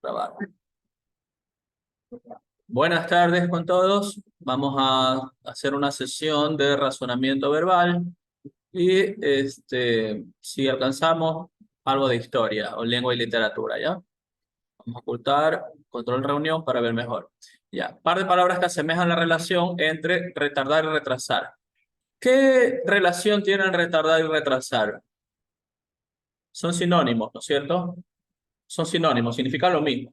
Grabar. Buenas tardes con todos. Vamos a hacer una sesión de razonamiento verbal y si alcanzamos algo de historia o lengua y literatura, ¿ya? Vamos a ocultar control reunión para ver mejor. Ya, par de palabras que asemejan la relación entre retardar y retrasar. ¿Qué relación tienen retardar y retrasar? Son sinónimos, ¿no es cierto? Son sinónimos, significan lo mismo.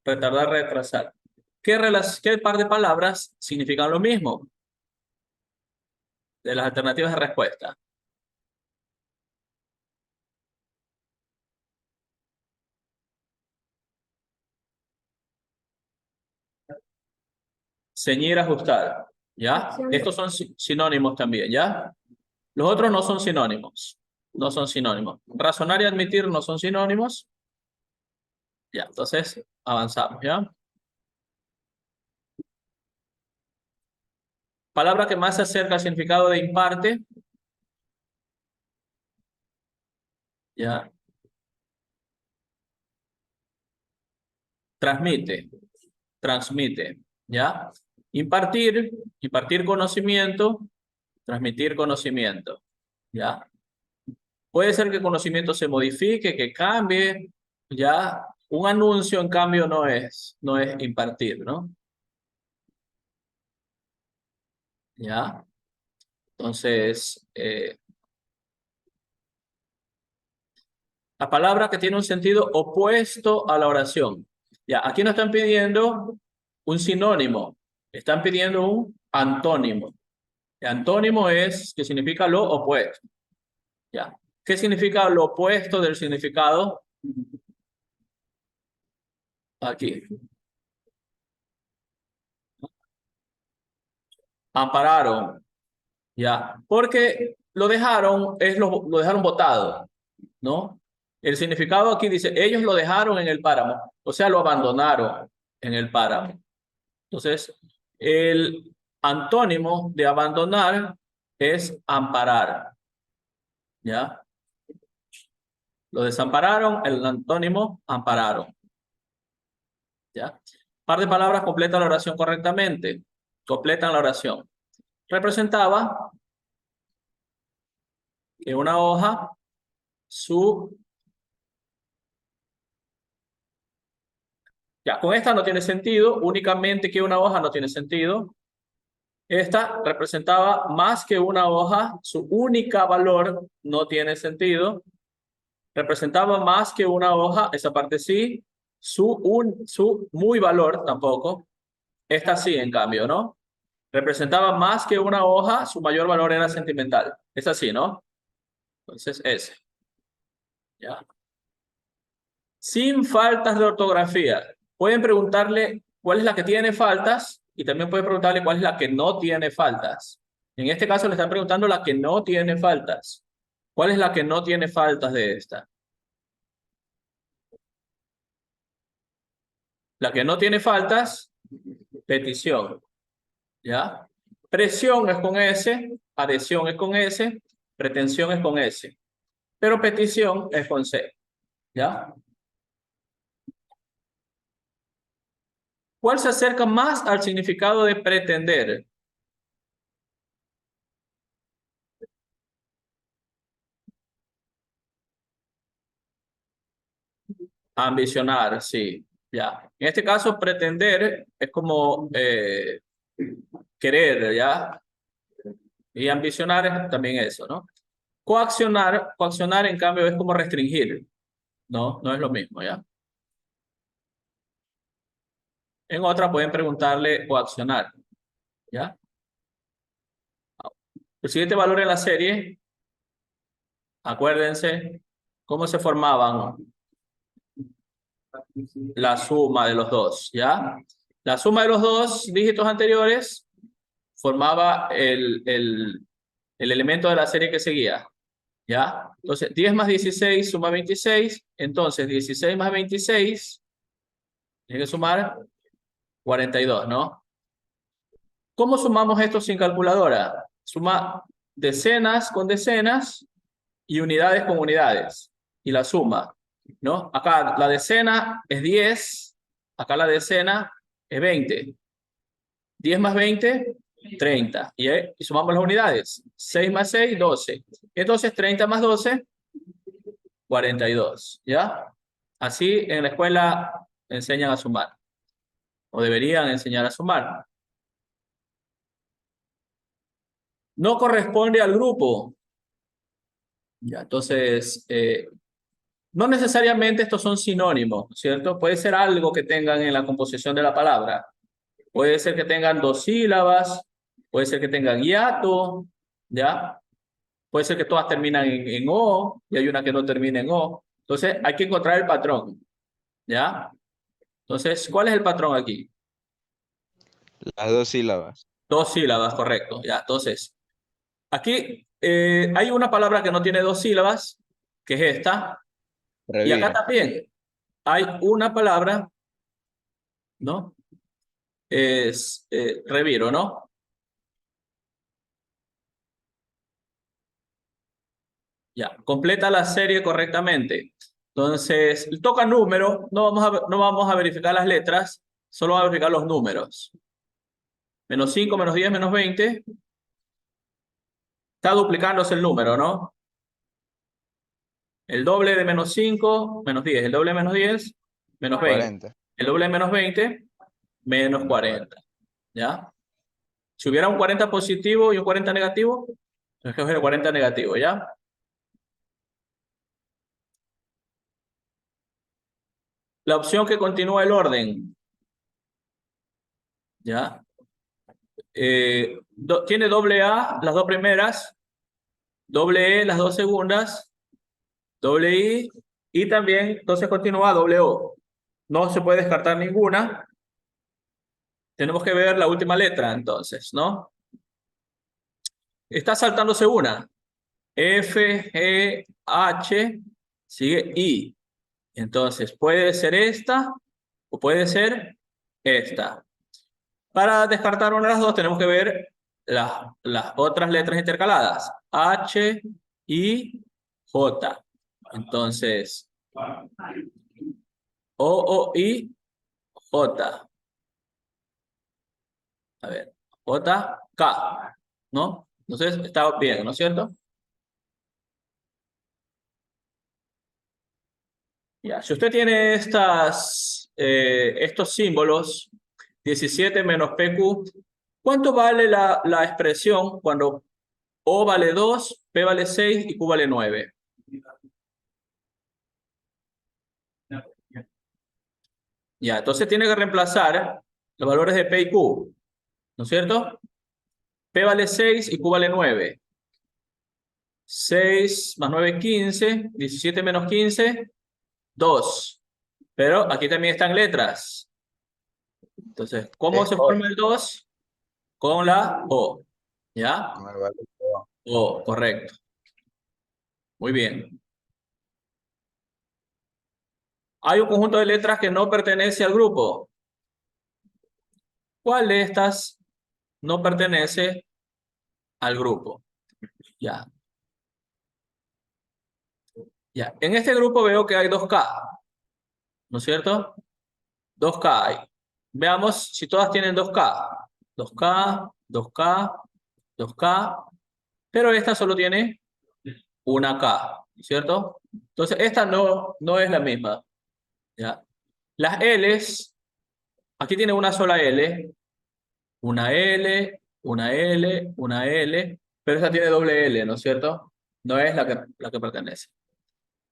Retardar, retrasar. ¿Qué par de palabras significan lo mismo? De las alternativas de respuesta. Ceñir, ajustar. ¿Ya? Estos son sinónimos también, ¿ya? Los otros no son sinónimos. No son sinónimos. Razonar y admitir no son sinónimos. Ya, entonces avanzamos, ¿ya? Palabra que más se acerca al significado de imparte. ¿Ya? Transmite. Transmite. ¿Ya? Impartir conocimiento, transmitir conocimiento. ¿Ya? Puede ser que el conocimiento se modifique, que cambie, ¿ya? Un anuncio, en cambio, no es impartir, ¿no? ¿Ya? Entonces, la palabra que tiene un sentido opuesto a la oración. Ya, aquí no están pidiendo un sinónimo, están pidiendo un antónimo. El antónimo es que significa lo opuesto. ¿Ya? ¿Qué significa lo opuesto del significado? Aquí. Ampararon. ¿Ya? Porque lo dejaron botado, ¿no? El significado aquí dice, ellos lo dejaron en el páramo, o sea, lo abandonaron en el páramo. Entonces, el antónimo de abandonar es amparar, ¿ya? Lo desampararon, el antónimo ampararon, ¿ya? Par de palabras completan la oración correctamente, completan la oración. Representaba que una hoja, Ya, con esta no tiene sentido, únicamente que una hoja no tiene sentido. Esta representaba más que una hoja, su única valor no tiene sentido. Representaba más que una hoja, esa parte sí, su muy valor tampoco. Esta sí, en cambio, ¿no? Representaba más que una hoja, su mayor valor era sentimental. Es así, ¿no? Entonces, ese. ¿Ya? Sin faltas de ortografía. Pueden preguntarle cuál es la que tiene faltas y también pueden preguntarle cuál es la que no tiene faltas. En este caso le están preguntando la que no tiene faltas. ¿Cuál es la que no tiene faltas de esta? La que no tiene faltas, petición. ¿Ya? Presión es con S, adhesión es con S, pretensión es con S. Pero petición es con C. ¿Ya? ¿Cuál se acerca más al significado de pretender? Ambicionar, sí, ya. En este caso, pretender es como querer, ¿ya? Y ambicionar es también eso, ¿no? Coaccionar en cambio es como restringir, ¿no? No es lo mismo, ¿ya? En otra pueden preguntarle coaccionar, ¿ya? El siguiente valor en la serie, acuérdense, ¿cómo se formaban? La suma de los dos, ¿ya? La suma de los dos dígitos anteriores formaba el elemento de la serie que seguía, ¿ya? Entonces, 10 más 16 suma 26, entonces 16 más 26, tiene que sumar 42, ¿no? ¿Cómo sumamos esto sin calculadora? Suma decenas con decenas y unidades con unidades, y la suma, ¿no? Acá la decena es 10, Acá la decena es 20. 10 más 20, 30. Y sumamos las unidades. 6 más 6, 12. Entonces 30 más 12, 42. ¿Ya? Así en la escuela enseñan a sumar. O deberían enseñar a sumar. No corresponde al grupo. Ya, entonces, no necesariamente estos son sinónimos, ¿cierto? Puede ser algo que tengan en la composición de la palabra. Puede ser que tengan dos sílabas, puede ser que tengan hiato, ¿ya? Puede ser que todas terminan en O y hay una que no termina en O. Entonces, hay que encontrar el patrón, ¿ya? Entonces, ¿cuál es el patrón aquí? Las dos sílabas. Dos sílabas, correcto, ¿ya? Entonces, aquí hay una palabra que no tiene dos sílabas, que es esta, y acá Reviro. también hay una palabra, ¿no? Es reviro, ¿no? Ya, completa la serie correctamente. Entonces, toca número, no vamos a verificar las letras, solo vamos a verificar los números. Menos 5, menos 10, menos 20. Está duplicándose el número, ¿no? El doble de menos 5, menos 10. El doble de menos 10, menos 20. 40. El doble de menos 20, menos 40. ¿Ya? Si hubiera un 40 positivo y un 40 negativo, tenemos que coger el 40 negativo, ¿ya? La opción que continúa el orden, ¿ya? Tiene doble A las dos primeras, doble E las dos segundas, doble I y también, entonces continúa doble O. No se puede descartar ninguna. Tenemos que ver la última letra, entonces, ¿no? Está saltándose una. F, G, H, sigue I. Entonces, puede ser esta o puede ser esta. Para descartar una de las dos, tenemos que ver las otras letras intercaladas. H, I, J. Entonces, O, O, I, J. A ver, J, K. ¿No? Entonces, está bien, ¿no es cierto? Ya, si usted tiene estos símbolos, 17 menos PQ, ¿cuánto vale la expresión cuando O vale 2, P vale 6 y Q vale 9? Ya, entonces tiene que reemplazar los valores de P y Q, ¿no es cierto? P vale 6 y Q vale 9. 6 más 9, 15. 17 menos 15, 2. Pero aquí también están letras. Entonces, ¿cómo Es se O. forma el 2? Con la O. ¿Ya? Con el valor de O. O, correcto. Muy bien. Hay un conjunto de letras que no pertenece al grupo. ¿Cuál de estas no pertenece al grupo? Ya. Ya. En este grupo veo que hay 2K, ¿no es cierto? 2K hay. Veamos si todas tienen 2K. 2K, 2K, 2K. Pero esta solo tiene una K, ¿cierto? Entonces, esta no es la misma. ¿Ya? Las L's, aquí tiene una sola L, una L, una L, una L, pero esta tiene doble L, ¿no es cierto? No es la que pertenece.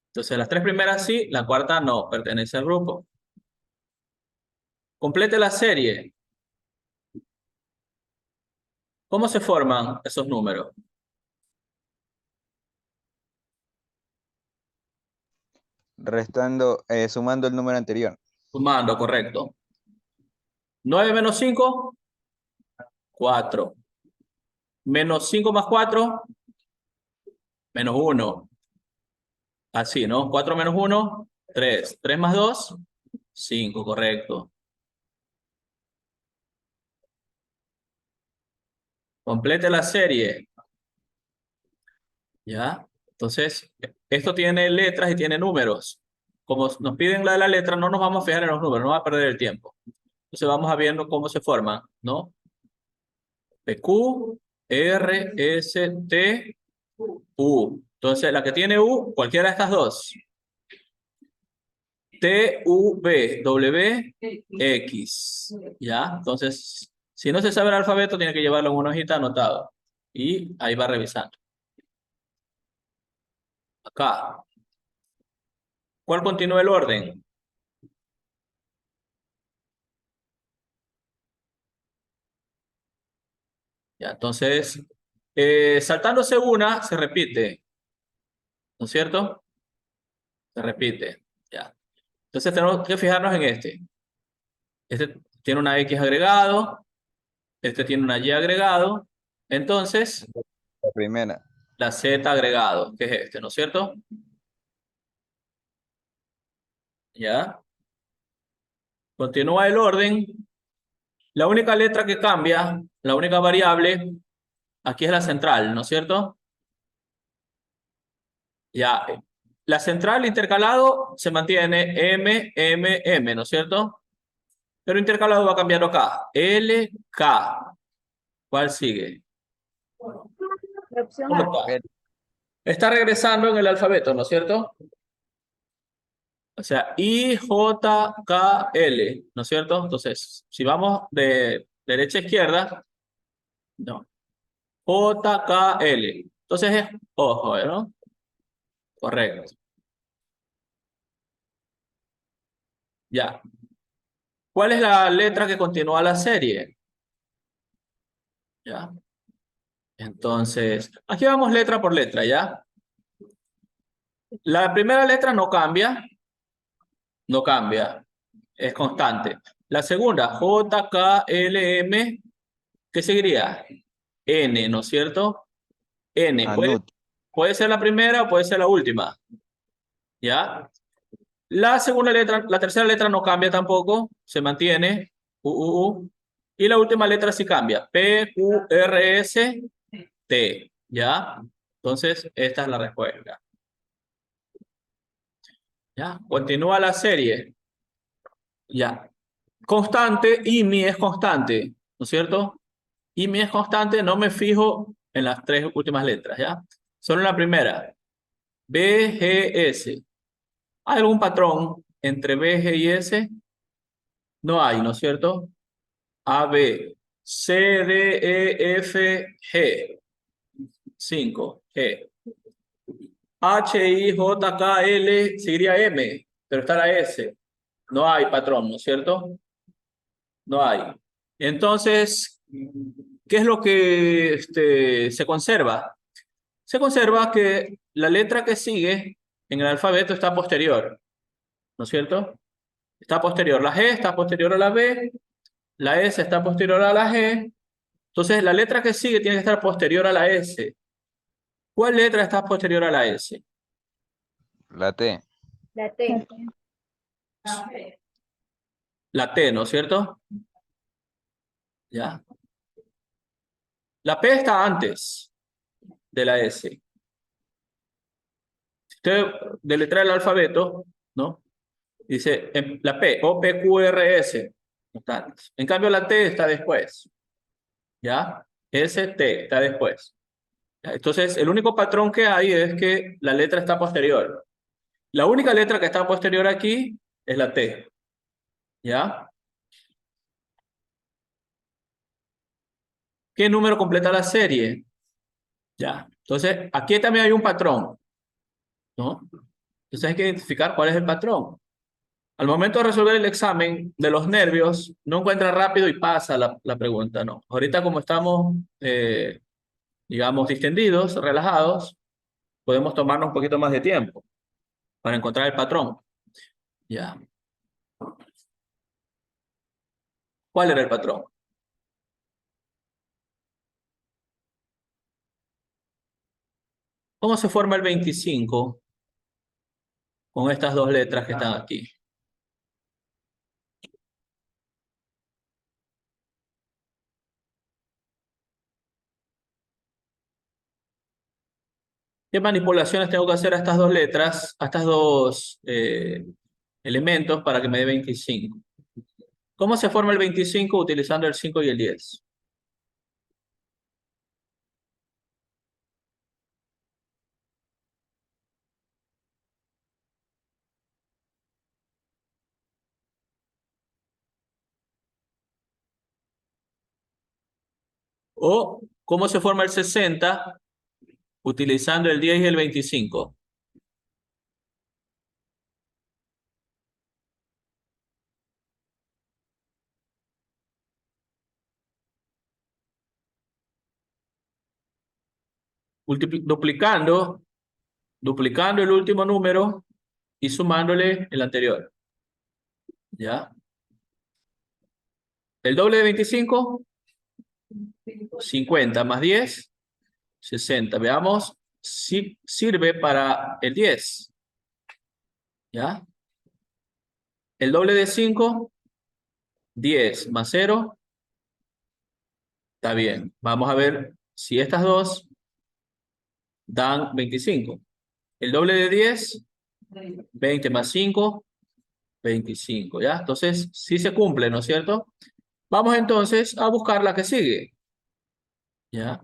Entonces, las tres primeras sí, la cuarta no, pertenece al grupo. Complete la serie. ¿Cómo se forman esos números? Sumando el número anterior. Sumando, correcto. 9 menos 5, 4. Menos 5 más 4, menos 1. Así, ¿no? 4 menos 1, 3. 3 más 2, 5, correcto. Complete la serie. ¿Ya? Entonces, esto tiene letras y tiene números. como nos piden la de la letra, no nos vamos a fijar en los números, no va a perder el tiempo. Entonces vamos a viendo cómo se forman, ¿no? PQ, R, S, T, U. Entonces, la que tiene U, cualquiera de estas dos. T, U, V, W, X. ¿Ya? Entonces, si no se sabe el alfabeto, tiene que llevarlo en una hojita anotado. Y ahí va revisando. Acá. ¿Cuál continúa el orden? Ya, entonces, saltándose una, se repite. ¿No es cierto? Se repite. Ya. Entonces, tenemos que fijarnos en este. Este tiene una X agregado. Este tiene una Y agregado. Entonces, La primera. la Z agregado, que es este, ¿no es cierto? Ya. Continúa el orden. La única letra que cambia, la única variable, aquí es la central, ¿no es cierto? Ya. La central intercalado se mantiene M, M, M, ¿no es cierto? Pero intercalado va cambiando acá. L, K. ¿Cuál sigue? La opción ¿Cómo A. está? Está regresando en el alfabeto, ¿no es cierto? O sea, I, J, K, L, ¿no es cierto? Entonces, si vamos de derecha a izquierda, no. J, K, L. Entonces es ojo, ¿no? Correcto. Ya. ¿Cuál es la letra que continúa la serie? Ya. Entonces, aquí vamos letra por letra, ¿ya? La primera letra no cambia, no cambia, es constante. La segunda, J, K, L, M, ¿qué seguiría? N, ¿no es cierto? N, Anut. puede ser la primera o puede ser la última, ¿ya? La segunda letra, la tercera letra no cambia tampoco, se mantiene, U. Y la última letra sí cambia, P, Q, R, S, T, ¿ya? Entonces, esta es la respuesta. ¿Ya? Continúa la serie, ¿ya? Constante, IMI es constante, ¿no es cierto? IMI es constante, no me fijo en las tres últimas letras, ¿ya? Solo en la primera, B, G, S. ¿Hay algún patrón entre B, G y S? No hay, ¿no es cierto? A, B, C, D, E, F, G. 5, G. H, I, J, K, L, seguiría M, pero está la S. No hay patrón, ¿no es cierto? No hay. Entonces, ¿qué es lo que se conserva? Se conserva que la letra que sigue en el alfabeto está posterior, ¿no es cierto? Está posterior. La G está posterior a la B, la S está posterior a la G. Entonces, la letra que sigue tiene que estar posterior a la S. ¿Cuál letra está posterior a la S? La T. La T. La T, ¿no es cierto? ¿Ya? La P está antes de la S. Si usted deletrea el alfabeto, ¿no? Dice la P, O, P, Q, R, S. No está antes. En cambio, la T está después. ¿Ya? S, T está después. ¿Ya? Entonces, el único patrón que hay es que la letra está posterior. La única letra que está posterior aquí es la T. ¿Ya? ¿Qué número completa la serie? Ya. Entonces, aquí también hay un patrón, ¿no? Entonces hay que identificar cuál es el patrón. Al momento de resolver el examen de los nervios, no encuentra rápido y pasa la pregunta, ¿no? Ahorita como estamos, digamos, distendidos, relajados, podemos tomarnos un poquito más de tiempo para encontrar el patrón. Ya. ¿Cuál era el patrón? ¿Cómo se forma el 25 con estas dos letras que están aquí? ¿Qué manipulaciones tengo que hacer a estas dos letras, a estas dos elementos para que me dé 25? ¿Cómo se forma el 25 utilizando el 5 y el 10? ¿O cómo se forma el 60 utilizando el 10 y el 25? Duplicando el último número y sumándole el anterior. ¿Ya? El doble de 25, 50 más 10, 60. Veamos si sirve para el 10. ¿Ya? El doble de 5, 10 más 0. Está bien. Vamos a ver si estas dos dan 25. El doble de 10, 20 más 5, 25. ¿Ya? Entonces, sí se cumple, ¿no es cierto? Vamos entonces a buscar la que sigue. ¿Ya?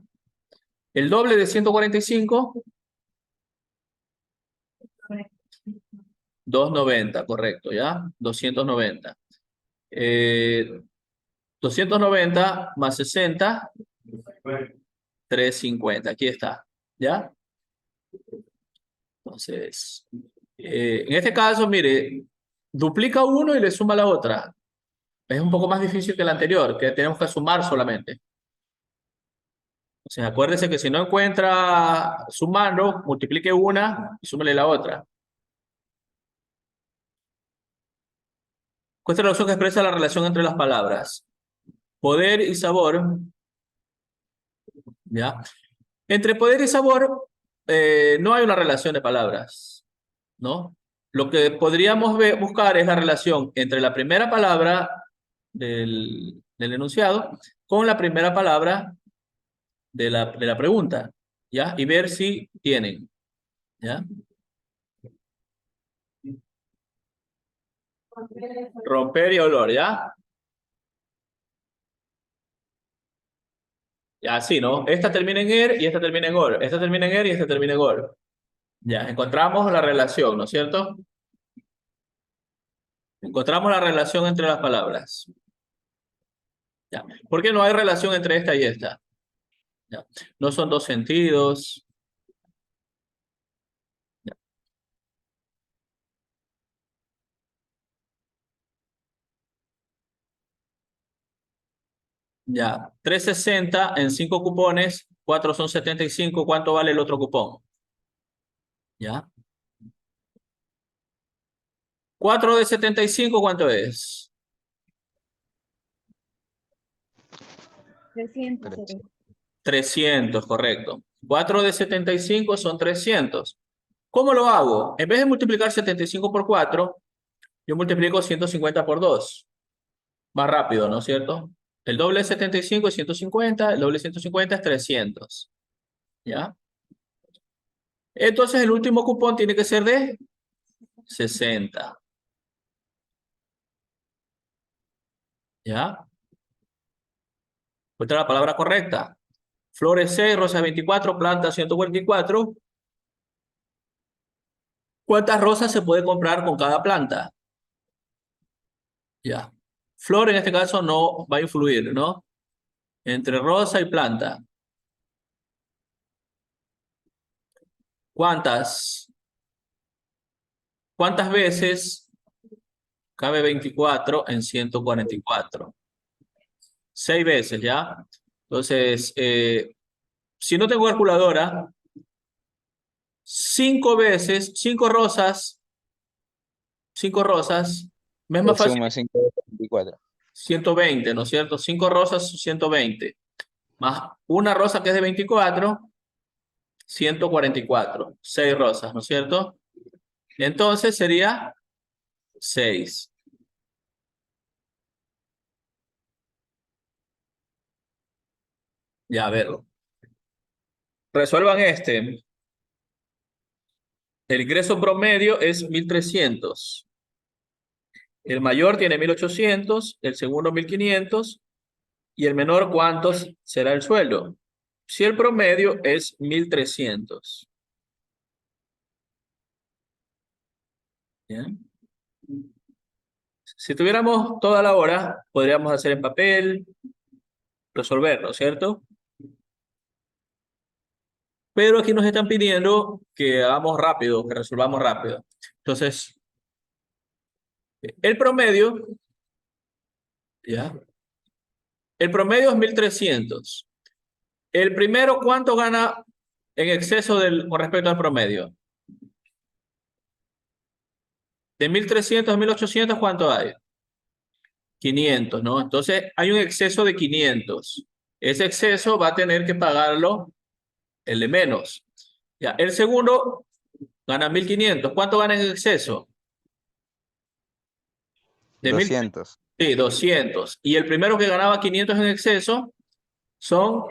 El doble de 145, 290, correcto, ¿ya? 290. 290 más 60, 350. Aquí está, ¿ya? Entonces, en este caso, mire, duplica uno y le suma la otra. Es un poco más difícil que el anterior, que tenemos que sumar solamente. O sea, acuérdese que si no encuentra sumando, multiplique una y súmele la otra. ¿Cuál es la opción que expresa la relación entre las palabras? Poder y sabor, ¿ya? Entre poder y sabor no hay una relación de palabras, ¿no? Lo que podríamos buscar es la relación entre la primera palabra del enunciado con la primera palabra de la pregunta, ¿ya? Y ver si tienen, ¿ya? Romper y olor, ¿ya? Ya, sí, ¿no? Esta termina en er y esta termina en or. Esta termina en er y esta termina en or. Ya, encontramos la relación, ¿no es cierto? Encontramos la relación entre las palabras. Ya. ¿Por qué no hay relación entre esta y esta? Ya. No son dos sentidos. Ya. Ya. 360 en 5 cupones, 4 son 75. ¿Cuánto vale el otro cupón? ¿Ya? 4 de 75, ¿cuánto es? 300. 300, correcto. 4 de 75 son 300. ¿Cómo lo hago? En vez de multiplicar 75 por 4, yo multiplico 150 por 2. Más rápido, ¿no es cierto? El doble de 75 es 150, el doble de 150 es 300. ¿Ya? Entonces el último cupón tiene que ser de 60. ¿Ya? Esta es la palabra correcta. Flores 6, rosas 24, plantas 144. ¿Cuántas rosas se puede comprar con cada planta? Ya. Flor en este caso no va a influir, ¿no? Entre rosa y planta. ¿Cuántas? ¿Cuántas veces cabe 24 en 144? 6 veces, ¿ya? Entonces, si no tengo calculadora, 5 veces, 5 rosas, me es Le más fácil, suma 5 de 24. 120, ¿no es cierto? 5 rosas, 120. Más una rosa que es de 24, 144. 6 rosas, ¿no es cierto? Entonces sería 6. Ya, a ver. Resuelvan este. El ingreso promedio es 1.300. El mayor tiene 1.800, el segundo 1.500 y el menor, ¿cuántos será el sueldo? Si el promedio es 1.300. ¿Bien? Si tuviéramos toda la hora, podríamos hacer en papel, resolverlo, ¿cierto? Pero aquí nos están pidiendo que hagamos rápido, que resolvamos rápido. Entonces, el promedio, ¿ya? El promedio es 1.300. El primero, ¿cuánto gana en exceso con respecto al promedio? De 1.300 a 1.800, ¿cuánto hay? 500, ¿no? Entonces, hay un exceso de 500. Ese exceso va a tener que pagarlo el de menos. Ya, el segundo gana 1.500. ¿Cuánto gana en exceso? De 1.000. 200. Sí, 200. Y el primero que ganaba 500 en exceso,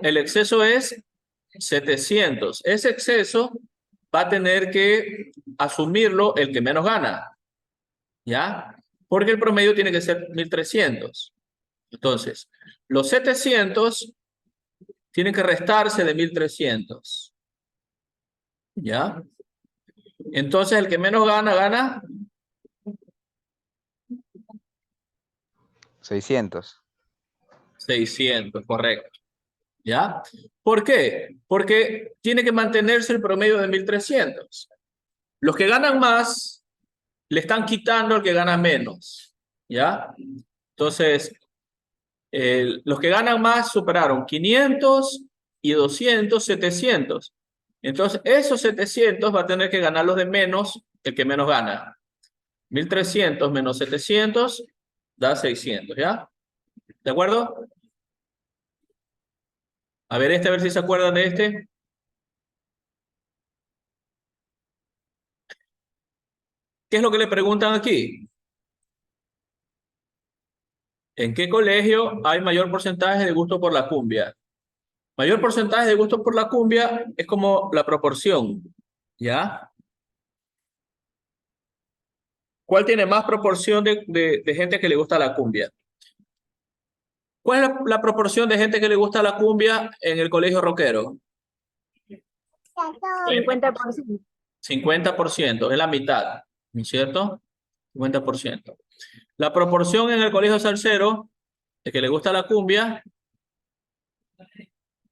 el exceso es 700. Ese exceso va a tener que asumirlo el que menos gana. ¿Ya? Porque el promedio tiene que ser 1.300. Entonces, los 700 tienen que restarse de 1.300. ¿Ya? Entonces, el que menos gana, gana 600. 600, correcto. ¿Ya? ¿Por qué? Porque tiene que mantenerse el promedio de 1.300. Los que ganan más le están quitando al que gana menos. ¿Ya? Entonces, los que ganan más superaron 500 y 200, 700. Entonces, esos 700 va a tener que ganar los de menos, el que menos gana. 1.300 menos 700 da 600, ¿ya? ¿De acuerdo? A ver si se acuerdan de este. ¿Qué es lo que le preguntan aquí? ¿En qué colegio hay mayor porcentaje de gusto por la cumbia? Mayor porcentaje de gusto por la cumbia es como la proporción, ¿ya? ¿Cuál tiene más proporción de gente que le gusta la cumbia? ¿Cuál es la proporción de gente que le gusta la cumbia en el colegio rockero? 50%. 50%, es la mitad, ¿no es cierto? 50%. La proporción en el colegio salsero de que le gusta la cumbia,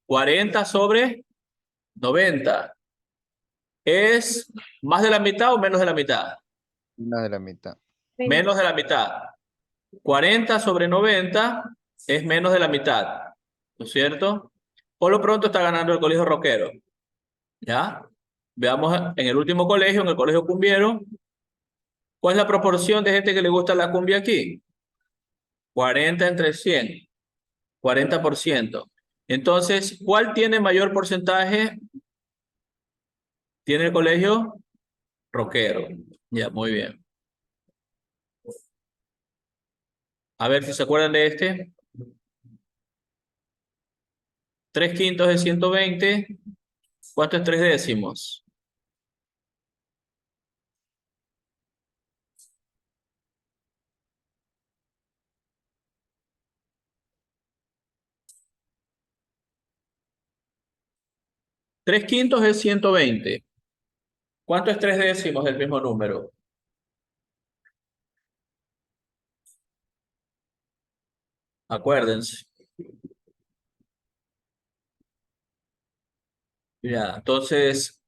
40 sobre 90. ¿Es más de la mitad o menos de la mitad? Menos de la mitad. Menos de la mitad. 40 sobre 90 es menos de la mitad, ¿no es cierto? Por lo pronto está ganando el colegio rockero. ¿Ya? Veamos en el último colegio, en el colegio cumbiero, ¿cuál es la proporción de gente que le gusta la cumbia aquí? 40 entre 100, 40%. Entonces, ¿cuál tiene mayor porcentaje? Tiene el colegio rockero. Ya, muy bien. A ver si se acuerdan de este. 3/5 de 120. ¿Cuánto es 3 décimos? Tres quintos es 120. ¿Cuánto es 3 décimos del mismo número? Acuérdense. Ya, entonces,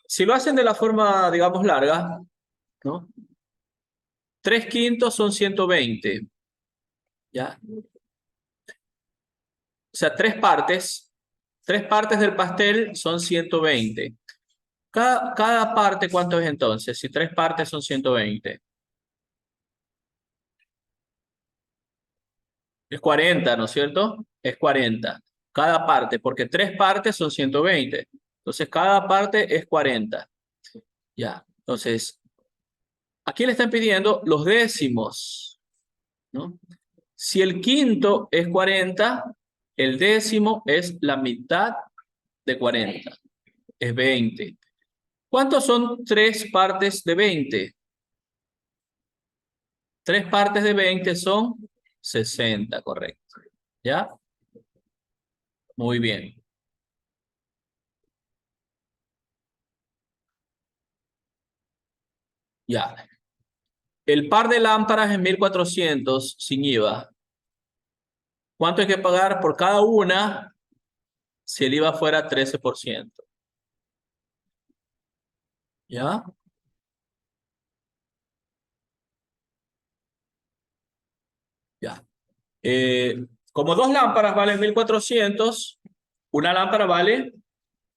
si lo hacen de la forma, digamos, larga, ¿no? 3/5 son 120. ¿Ya? O sea, tres partes del pastel son 120. Cada parte, ¿cuánto es entonces? Si 3 partes son 120. Es 40, ¿no es cierto? Es 40. Cada parte, porque 3 partes son 120. Entonces, cada parte es 40. Ya, entonces, aquí le están pidiendo los décimos, ¿no? Si el quinto es 40, el décimo es la mitad de 40. es 20. ¿Cuántos son 3 partes de 20? 3 partes de 20 son 60, correcto. ¿Ya? Muy bien. Ya. El par de lámparas en 1400 sin IVA. ¿Cuánto hay que pagar por cada una si el IVA fuera 13%? ¿Ya? Ya. Como 2 lámparas valen 1400, una lámpara vale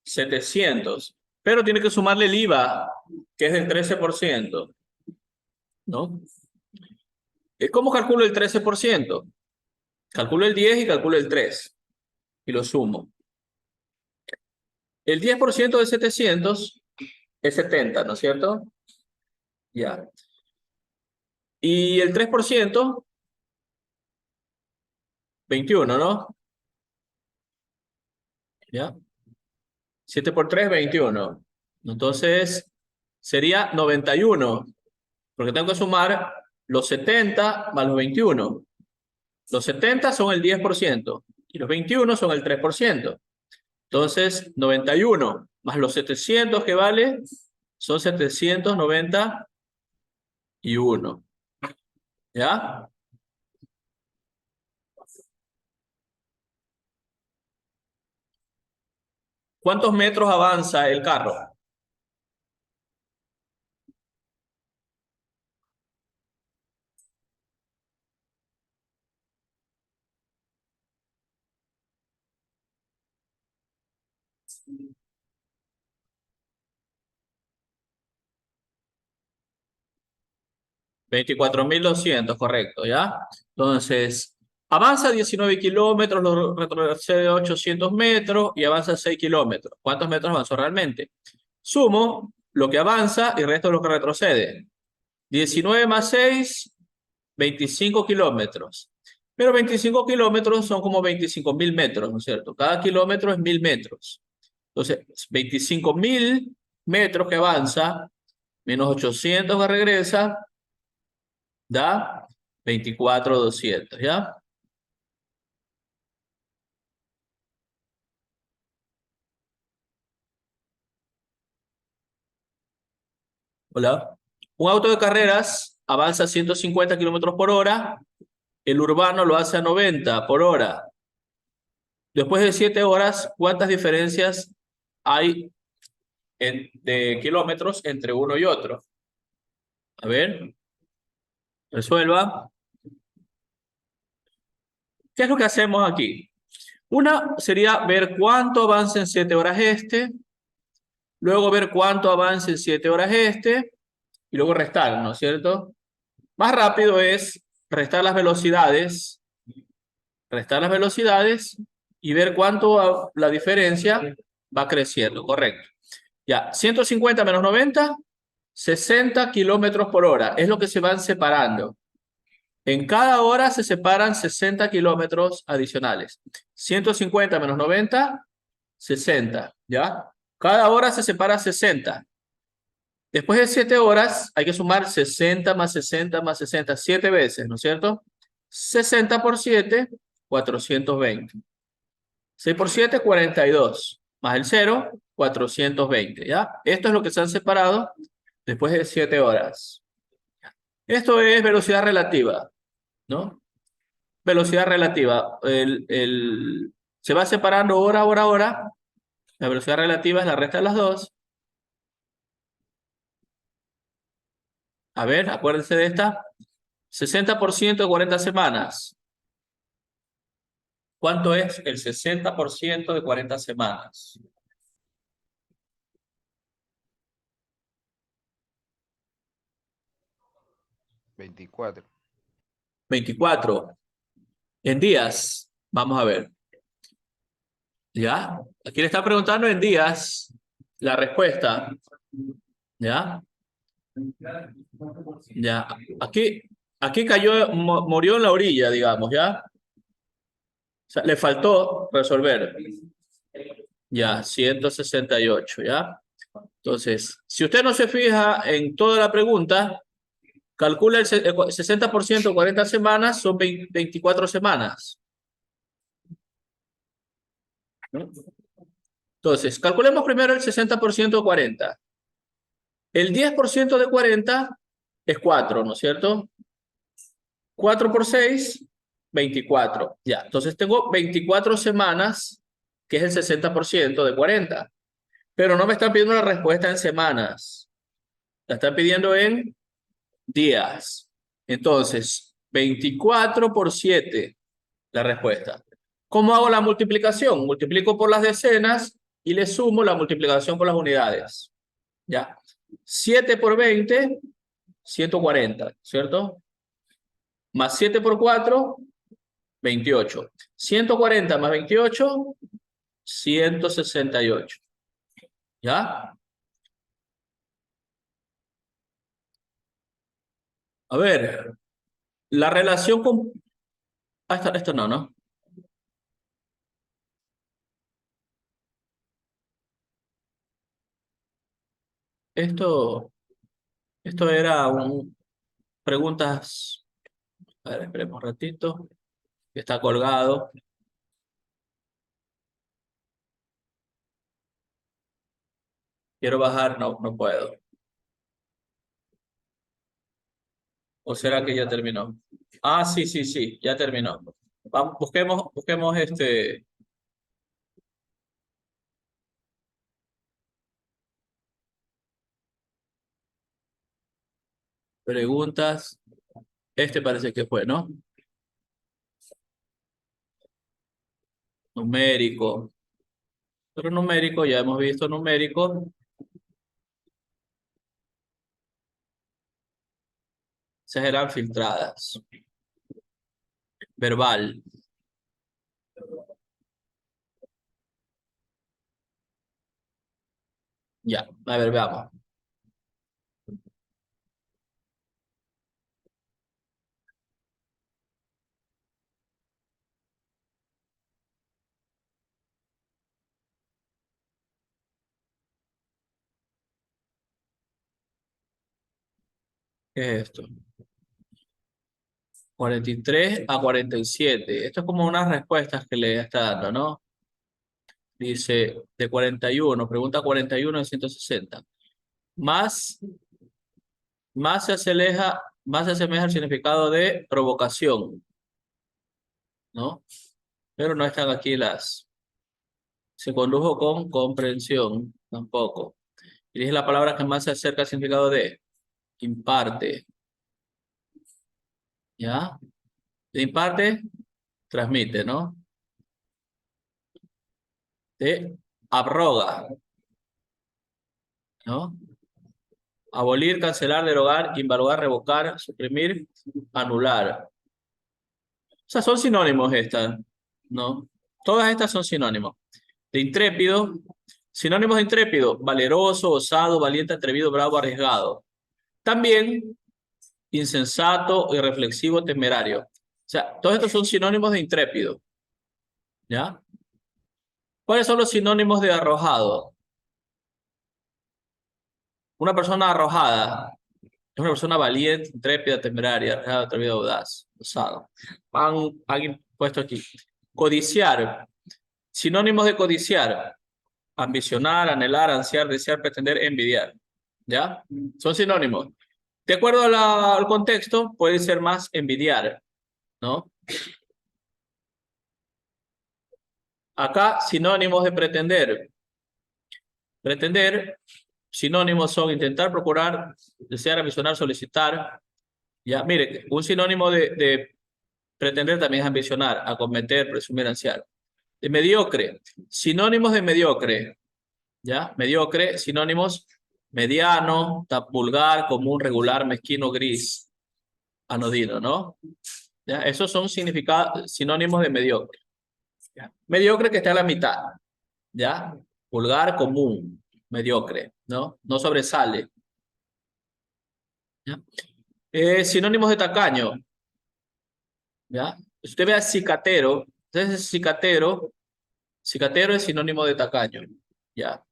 700. Pero tiene que sumarle el IVA, que es del 13%. ¿No? ¿Cómo calculo el 13%? Calculo el 10 y calculo el 3. Y lo sumo. El 10% de 700 es 70, ¿no es cierto? Ya. Y el 3%, 21, ¿no? ¿Ya? 7 por 3, 21. Entonces, sería 91. Porque tengo que sumar los 70 más los 21. Los 70 son el 10% y los 21 son el 3%. Entonces, 91 más los 700 que vale son 791. ¿Ya? ¿Cuántos metros avanza el carro? 24.200, correcto, ¿ya? Entonces, avanza 19 kilómetros, lo retrocede 800 metros y avanza 6 kilómetros. ¿Cuántos metros avanzó realmente? Sumo lo que avanza y resto lo que retrocede. 19 más 6, 25 kilómetros. Pero 25 kilómetros son como 25.000 metros, ¿no es cierto? Cada kilómetro es 1.000 metros. Entonces, 25.000 metros que avanza, menos 800 que regresa, da 24.200, ¿ya? Hola. Un auto de carreras avanza a 150 kilómetros por hora, el urbano lo hace a 90 por hora. Después de 7 horas, ¿cuántas diferencias hay de kilómetros entre uno y otro? A ver, resuelva. ¿Qué es lo que hacemos aquí? Una sería ver cuánto avanza en 7 horas este, luego ver cuánto avanza en 7 horas este, y luego restar, ¿no es cierto? Más rápido es restar las velocidades y ver cuánto la diferencia va creciendo, correcto. Ya, 150 menos 90, 60 kilómetros por hora, es lo que se van separando. En cada hora se separan 60 kilómetros adicionales. 150 menos 90, 60, ¿ya? Cada hora se separa 60. Después de 7 horas hay que sumar 60 más 60 más 60, 7 veces, ¿no es cierto? 60 por 7, 420. 6 por 7, 42. Más el 0, 420, ¿ya? Esto es lo que se han separado después de 7 horas. Esto es velocidad relativa, ¿no? Velocidad relativa. Se va separando hora, hora, hora. La velocidad relativa es la resta de las dos. A ver, acuérdense de esta. 60% de 40 semanas. ¿Cuánto es el 60% de 40 semanas? 24. 24. En días. Vamos a ver. ¿Ya? Aquí le está preguntando en días la respuesta. ¿Ya? Ya. Aquí cayó, murió en la orilla, digamos, ¿ya? O sea, le faltó resolver. Ya, 168, ¿ya? Entonces, si usted no se fija en toda la pregunta, calcula el 60%, 40 semanas, son 24 semanas, ¿no? Entonces, calculemos primero el 60% de 40. El 10% de 40 es 4, ¿no es cierto? 4 por 6, 24. Ya, entonces tengo 24 semanas, que es el 60% de 40. Pero no me están pidiendo la respuesta en semanas. La están pidiendo en días. Entonces, 24 por 7, la respuesta. ¿Cómo hago la multiplicación? Multiplico por las decenas y le sumo la multiplicación por las unidades. Ya. 7 por 20, 140, ¿cierto? Más 7 por 4, 28. 140 más 28, 168. ¿Ya? A ver, la relación con... Ah, esto no, ¿no? Esto, esto era preguntas... A ver, esperemos un ratito. Está colgado. Quiero bajar, no, no puedo. ¿O será que ya terminó? Ah, sí, sí, sí, ya terminó. Vamos, busquemos preguntas. Este parece que fue, ¿no? Numérico. Pero numérico, ya hemos visto numérico. Esas eran filtradas. Verbal. Ya, a ver, veamos. ¿Qué es esto? 43 a 47. Esto es como unas respuestas que le está dando, ¿no? Dice de 41, pregunta 41 de 160. Más, más se asemeja al significado de provocación, ¿no? Pero no están aquí las. Se condujo con comprensión, tampoco. Y dije la palabra que más se acerca al significado de imparte, ¿ya? De imparte, transmite, ¿no? De abroga, ¿no? Abolir, cancelar, derogar, invalidar, revocar, suprimir, anular. O sea, son sinónimos estas, ¿no? Todas estas son sinónimos. De intrépido, sinónimos de intrépido, valeroso, osado, valiente, atrevido, bravo, arriesgado. También insensato, irreflexivo, temerario. O sea, todos estos son sinónimos de intrépido, ¿ya? ¿Cuáles son los sinónimos de arrojado? Una persona arrojada es una persona valiente, intrépida, temeraria, arriesgada, atrevida, audaz, osado. Han puesto aquí. Codiciar. Sinónimos de codiciar: ambicionar, anhelar, ansiar, desear, pretender, envidiar. ¿Ya? Son sinónimos. De acuerdo al contexto, puede ser más envidiar, ¿no? Acá, sinónimos de pretender. Pretender, sinónimos son intentar, procurar, desear, ambicionar, solicitar. Ya, mire, un sinónimo de pretender también es ambicionar, acometer, presumir, ansiar. De mediocre, sinónimos de mediocre. ¿Ya? Mediocre, sinónimos: mediano, vulgar, común, regular, mezquino, gris, anodino, ¿no? ¿Ya? Esos son sinónimos de mediocre. ¿Ya? Mediocre, que está a la mitad, ¿ya? Vulgar, común, mediocre, ¿no? No sobresale. ¿Ya? Sinónimos de tacaño, ¿ya? Si usted ve a cicatero, entonces cicatero Cicatero es sinónimo de tacaño. Ya.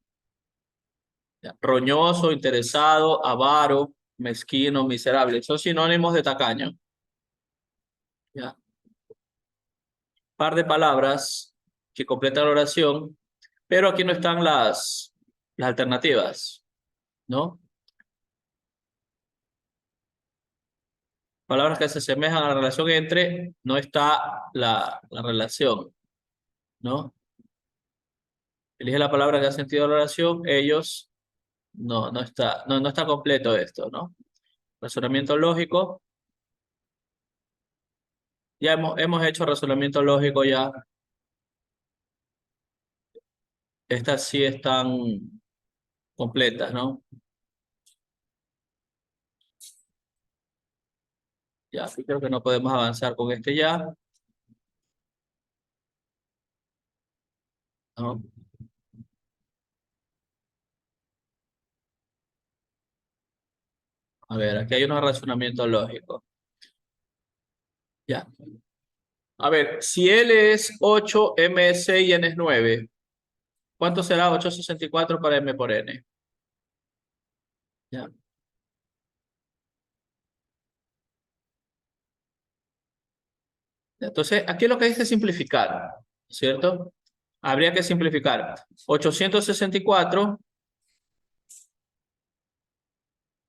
Ya. Roñoso, interesado, avaro, mezquino, miserable. Son sinónimos de tacaño. Ya. Par de palabras que completan la oración, pero aquí no están las alternativas, ¿no? Palabras que se asemejan a la relación entre, no está la relación, ¿no? Elige la palabra que ha sentido la oración, ellos, no está completo esto, ¿no? Razonamiento lógico, ya hemos hecho razonamiento lógico ya. Estas sí están completas, ¿no? Ya, sí creo que no podemos avanzar con este ya, ¿no? A ver, aquí hay unos razonamientos lógicos. Ya. A ver, si L es 8, M es 6 y N es 9, ¿cuánto será 864 para M por N? Ya. Entonces, aquí lo que hay que simplificar, ¿cierto? Habría que simplificar. 864,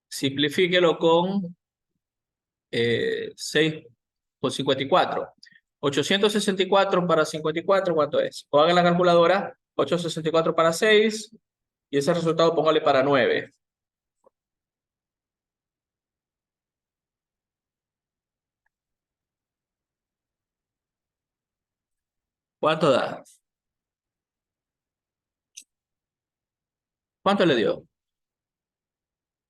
simplifíquelo con 6 con 54. 864 para 54, ¿cuánto es? O hagan la calculadora, 864 para 6, y ese resultado póngale para 9. ¿Cuánto da? ¿Cuánto le dio?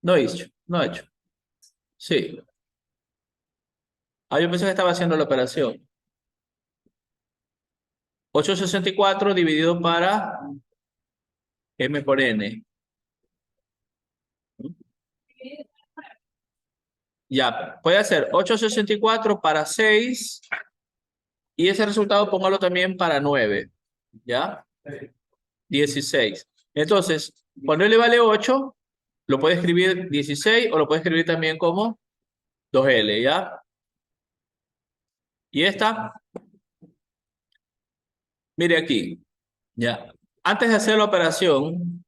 No hizo, no ha hecho. Sí. Ah, yo pensé que estaba haciendo la operación. 864 dividido para M por N. Ya, puede hacer 864 para 6 y ese resultado póngalo también para 9. ¿Ya? 16. Entonces, cuando L vale 8, lo puede escribir 16 o lo puede escribir también como 2L, ¿ya? Y esta, mire aquí, ¿ya? Antes de hacer la operación,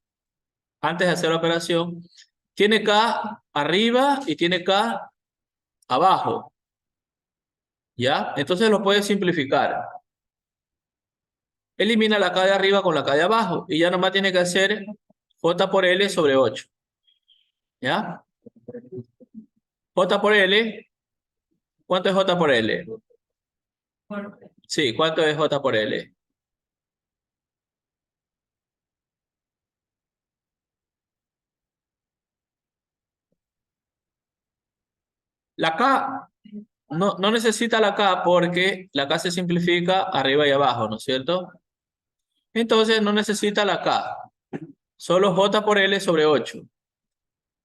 tiene K arriba y tiene K abajo, ¿ya? Entonces lo puedes simplificar. Elimina la K de arriba con la K de abajo y ya nomás tiene que hacer J por L sobre 8, ¿ya? J por L, ¿cuánto es J por L? Sí, ¿cuánto es J por L? La K no necesita la K porque la K se simplifica arriba y abajo, ¿no es cierto? Entonces no necesita la K. Solo J por L sobre 8.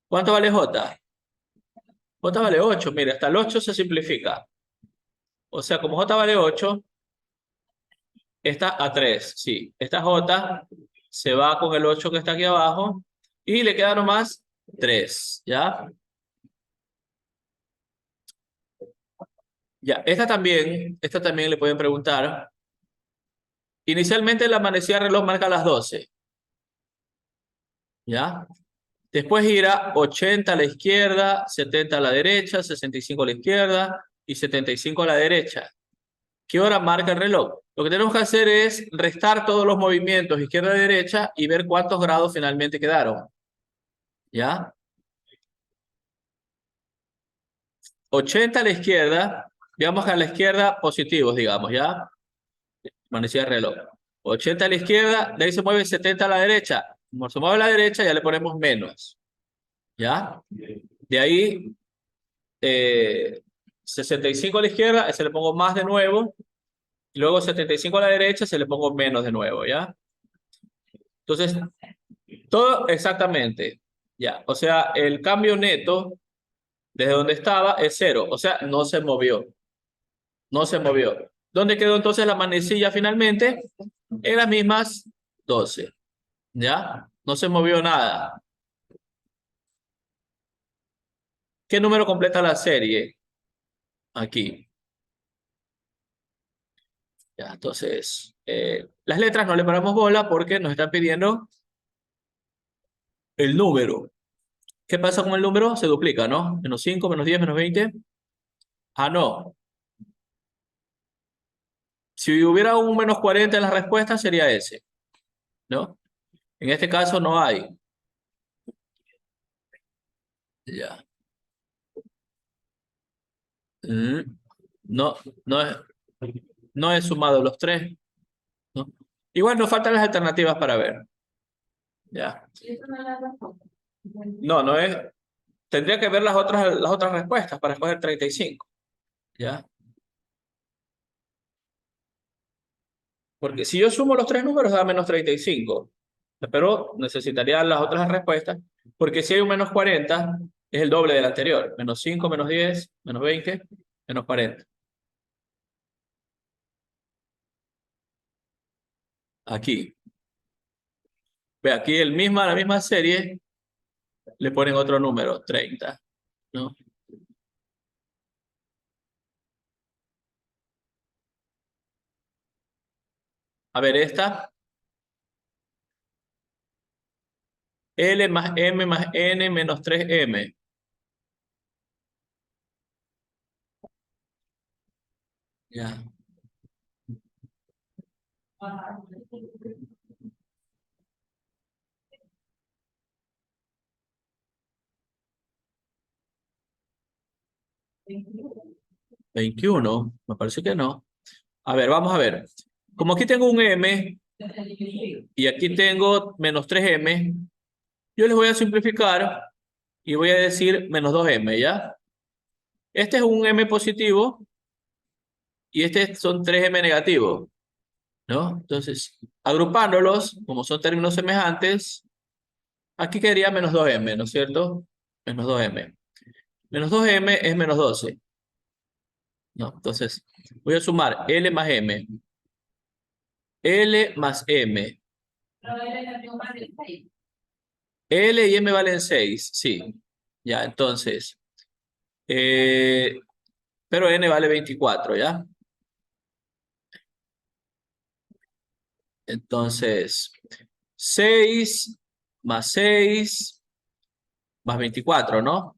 ¿Cuánto vale J? J vale 8. Mira, hasta el 8 se simplifica. O sea, como J vale 8, esta a 3. Sí, esta J se va con el 8 que está aquí abajo y le queda nomás 3. ¿Ya? Ya, esta también le pueden preguntar. Inicialmente la manecilla del reloj marca las 12. ¿Ya? Después irá 80 a la izquierda, 70 a la derecha, 65 a la izquierda y 75 a la derecha. ¿Qué hora marca el reloj? Lo que tenemos que hacer es restar todos los movimientos izquierda y derecha y ver cuántos grados finalmente quedaron. ¿Ya? 80 a la izquierda, digamos que a la izquierda positivos, digamos, ¿ya? Manecilla el reloj. 80 a la izquierda, de ahí se mueve 70 a la derecha. Como se mueve a la derecha, ya le ponemos menos. ¿Ya? De ahí 65 a la izquierda, se le pongo más de nuevo. Y luego 75 a la derecha, se le pongo menos de nuevo, ¿ya? Entonces, todo exactamente, ¿ya? O sea, el cambio neto, desde donde estaba, es 0. O sea, no se movió. No se movió. ¿Dónde quedó entonces la manecilla finalmente? en las mismas 12. ¿Ya? No se movió nada. ¿Qué número completa la serie? Aquí. Ya, entonces, las letras no le paramos bola porque nos están pidiendo el número. ¿Qué pasa con el número? Se duplica, ¿no? Menos 5, menos 10, menos 20. Ah, no. Si hubiera un menos 40 en la respuesta, sería ese, ¿no? En este caso no hay. Ya. Mm, No, no es, no he sumado los tres, ¿no? Igual nos faltan las alternativas para ver. Ya. No, no es. Tendría que ver las otras respuestas para escoger 35. ¿Ya? Porque si yo sumo los tres números da menos 35. Pero necesitaría las otras respuestas. Porque si hay un menos 40, es el doble del anterior. Menos 5, menos 10, menos 20, menos 40. Aquí. Ve, aquí la misma serie le ponen otro número, 30. ¿No? A ver, esta. L más M más N menos 3M. Ya. ¿21? Me parece que no. A ver, vamos a ver. Como aquí tengo un M y aquí tengo menos 3M, yo les voy a simplificar y voy a decir menos 2M, ¿ya? Este es un M positivo y este son 3M negativos, ¿no? Entonces, agrupándolos, como son términos semejantes, aquí quedaría menos 2M, ¿no es cierto? Menos 2M. Menos 2M es menos 12. ¿No? Entonces, voy a sumar L más M. L más M. L y M valen 6, sí. Ya, entonces. Pero N vale 24, ¿ya? Entonces, 6 más 6 más 24, ¿no?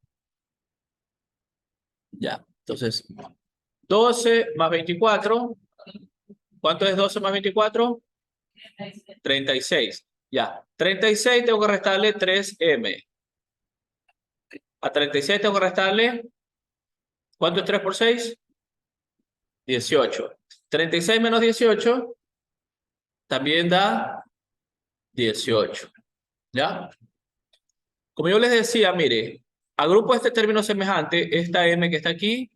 Ya, entonces, 12 más 24. ¿Cuánto es 12 más 24? 36. Ya, 36 tengo que restarle 3M. A 36 tengo que restarle, ¿cuánto es 3 por 6? 18. 36 menos 18 también da 18. ¿Ya? Como yo les decía, mire, agrupo este término semejante, esta M que está aquí,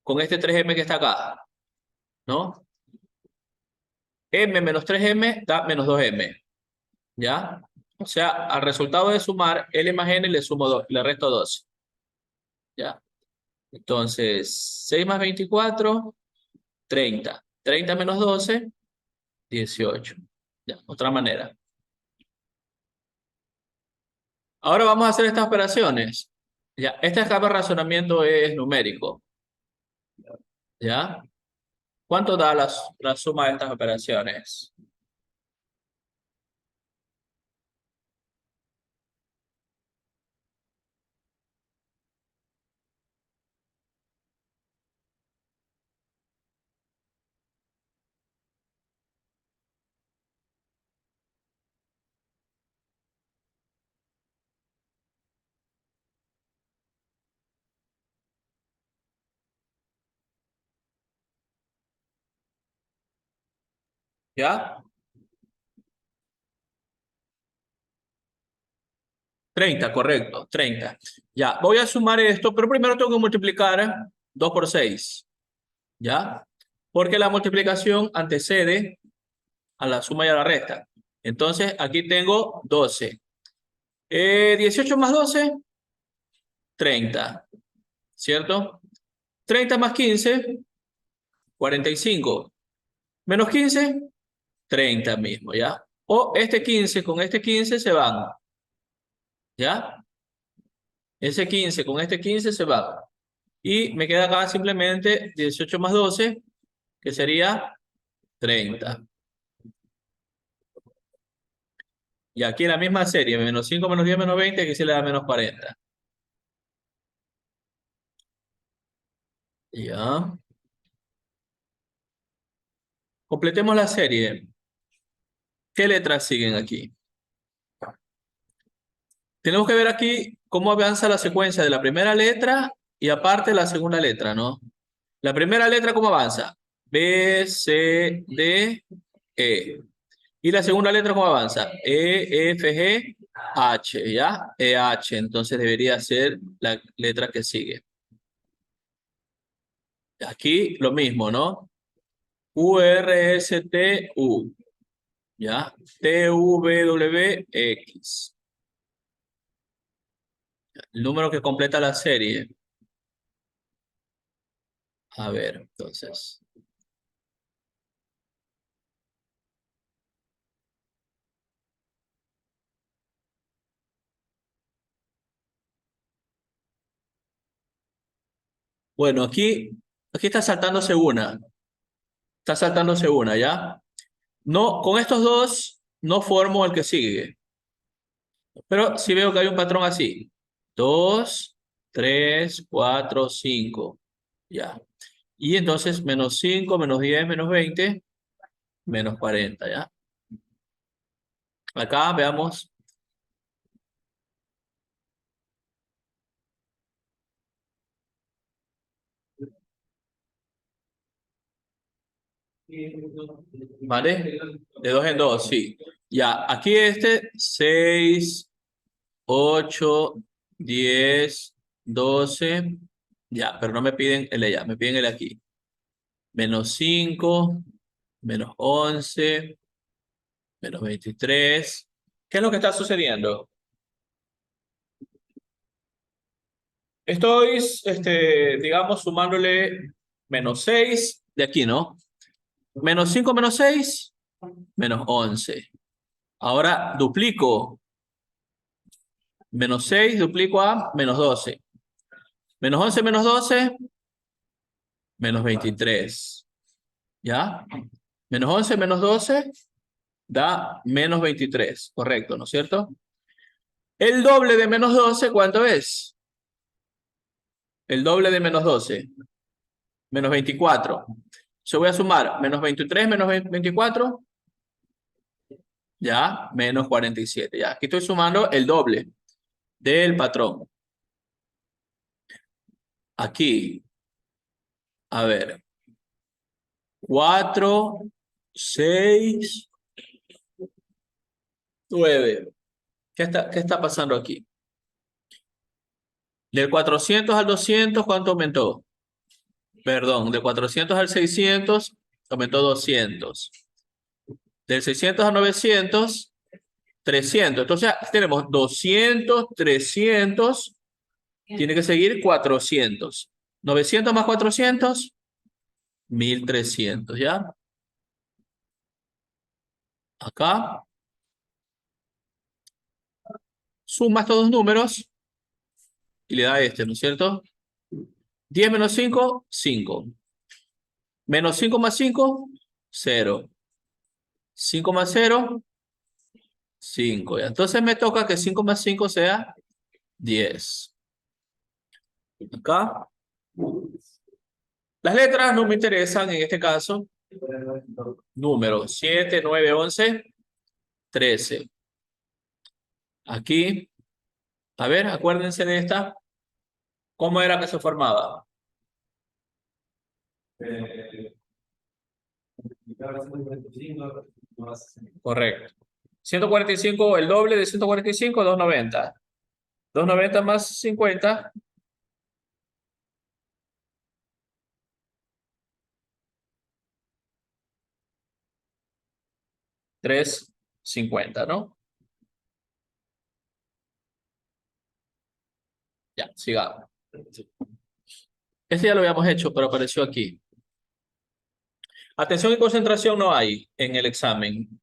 con este 3M que está acá, ¿no? M menos 3M da menos 2M, ¿ya? O sea, al resultado de sumar L más N le sumo 2, le resto 12, ¿ya? Entonces, 6 más 24, 30. 30 menos 12, 18. Ya, otra manera. Ahora vamos a hacer estas operaciones. Ya, esta etapa de razonamiento es numérico. ¿Ya? ¿Cuánto da la suma de estas operaciones? ¿Ya? 30, correcto, 30. Ya, voy a sumar esto, pero primero tengo que multiplicar 2 por 6. ¿Ya? Porque la multiplicación antecede a la suma y a la resta. Entonces, aquí tengo 12. 18 más 12, 30. ¿Cierto? 30 más 15, 45. Menos 15, 30 mismo, ¿ya? O este 15 con este 15 se van, ¿ya? Ese 15 con este 15 se van. Y me queda acá simplemente 18 más 12, que sería 30. Y aquí la misma serie, menos 5 menos 10 menos 20, aquí se le da menos 40. Ya. Completemos la serie. ¿Qué letras siguen aquí? Tenemos que ver aquí cómo avanza la secuencia de la primera letra y aparte la segunda letra, ¿no? La primera letra, ¿cómo avanza? B, C, D, E. Y la segunda letra, ¿cómo avanza? E, F, G, H, ¿ya? E, H. Entonces debería ser la letra que sigue. Aquí lo mismo, ¿no? Q, R, S, T, U. ¿Ya? T, U, V, W, X. El número que completa la serie. A ver, entonces. Bueno, aquí está saltándose una. Está saltándose una, ¿ya? No, con estos dos no formo el que sigue. Pero sí veo que hay un patrón así. 2, 3, 4, 5. Ya. Y entonces menos 5, menos 10, menos 20, menos 40, ¿ya? Acá veamos. ¿Vale? De 2 en 2, sí. Ya, aquí 6, 8, 10, 12. Ya, pero no me piden el de allá, me piden el de aquí. Menos 5, menos 11, menos 23. ¿Qué es lo que está sucediendo? Estoy, digamos, sumándole menos 6 de aquí, ¿no? Menos 5 menos 6, menos 11. Ahora duplico. Menos 6 duplico a menos 12. Menos 11 menos 12, menos 23. ¿Ya? Menos 11 menos 12 da menos 23. Correcto, ¿no es cierto? El doble de menos 12, ¿cuánto es? El doble de menos 12. Menos 24. Yo voy a sumar menos 23 menos 24. Ya, menos 47. Ya, aquí estoy sumando el doble del patrón. Aquí, a ver. 4, 6, 9. ¿Qué está pasando aquí? Del 400 al 200, ¿cuánto aumentó? Perdón, del 400 al 600, aumentó 200. Del 600 a 900, 300. Entonces tenemos 200, 300, tiene que seguir 400. 900 más 400, 1300, ¿ya? Acá, suma estos dos números y le da este, ¿no es cierto? 10 menos 5, 5. Menos 5 más 5, 0. 5 más 0, 5. ¿Ya? Entonces me toca que 5 más 5 sea 10. Acá. Las letras no me interesan en este caso. Número 7, 9, 11, 13. Aquí. A ver, acuérdense de esta. ¿Cómo era que se formaba? Correcto. 145, el doble de 145, 290. 290 más 50. 350, ¿no? Ya, sigamos. Este ya lo habíamos hecho, pero apareció aquí. Atención y concentración no hay en el examen.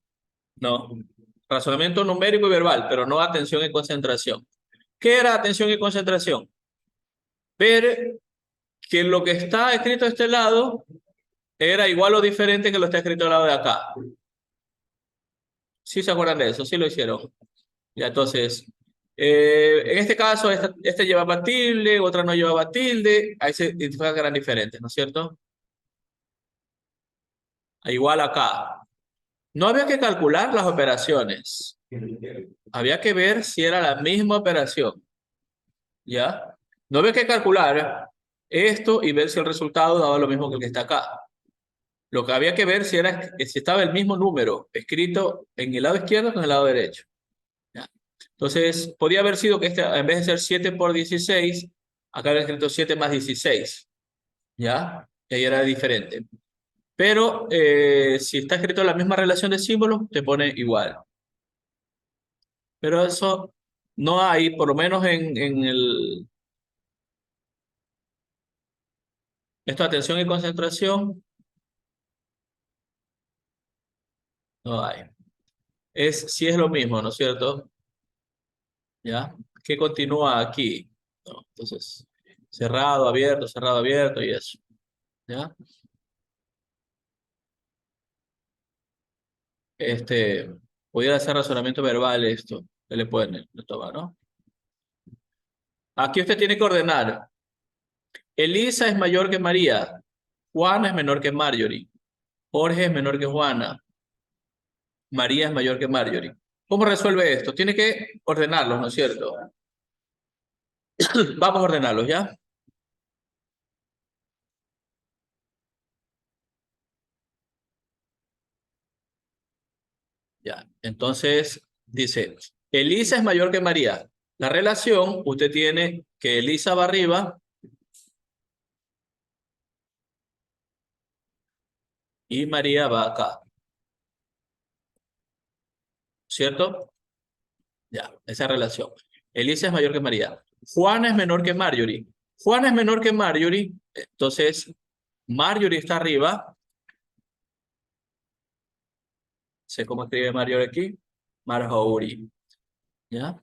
No. Razonamiento numérico y verbal, pero no atención y concentración. ¿Qué era atención y concentración? Ver que lo que está escrito a este lado era igual o diferente que lo que está escrito al lado de acá. ¿Sí se acuerdan de eso? Sí lo hicieron. Ya, entonces, en este caso, este llevaba tilde, otra no llevaba tilde, ahí se identifican que eran diferentes, ¿no es cierto? Igual acá. No había que calcular las operaciones. Había que ver si era la misma operación. ¿Ya? No había que calcular esto y ver si el resultado daba lo mismo que el que está acá. Lo que había que ver si si estaba el mismo número escrito en el lado izquierdo que en el lado derecho. ¿Ya? Entonces, podía haber sido que en vez de ser 7 por 16, acá había escrito 7 más 16. ¿Ya? Y ahí era diferente. Pero si está escrito la misma relación de símbolos, te pone igual. Pero eso no hay, por lo menos en esto de atención y concentración, no hay. Si es lo mismo, ¿no es cierto? ¿Ya? ¿Qué continúa aquí? ¿No? Entonces, cerrado, abierto y eso. ¿Ya? Este, pudiera hacer razonamiento verbal esto. ¿Qué le pueden le toma, ¿no? Aquí usted tiene que ordenar. Elisa es mayor que María. Juana es menor que Marjorie. Jorge es menor que Juana. María es mayor que Marjorie. ¿Cómo resuelve esto? Tiene que ordenarlos, ¿no es cierto? Vamos a ordenarlos, ¿ya? Ya. Entonces, dice, Elisa es mayor que María. La relación, usted tiene que Elisa va arriba y María va acá. ¿Cierto? Ya, esa relación. Elisa es mayor que María. Juana es menor que Marjorie. Juana es menor que Marjorie, entonces Marjorie está arriba. Sé cómo escribe Marjorie aquí. Marjorie. ¿Ya?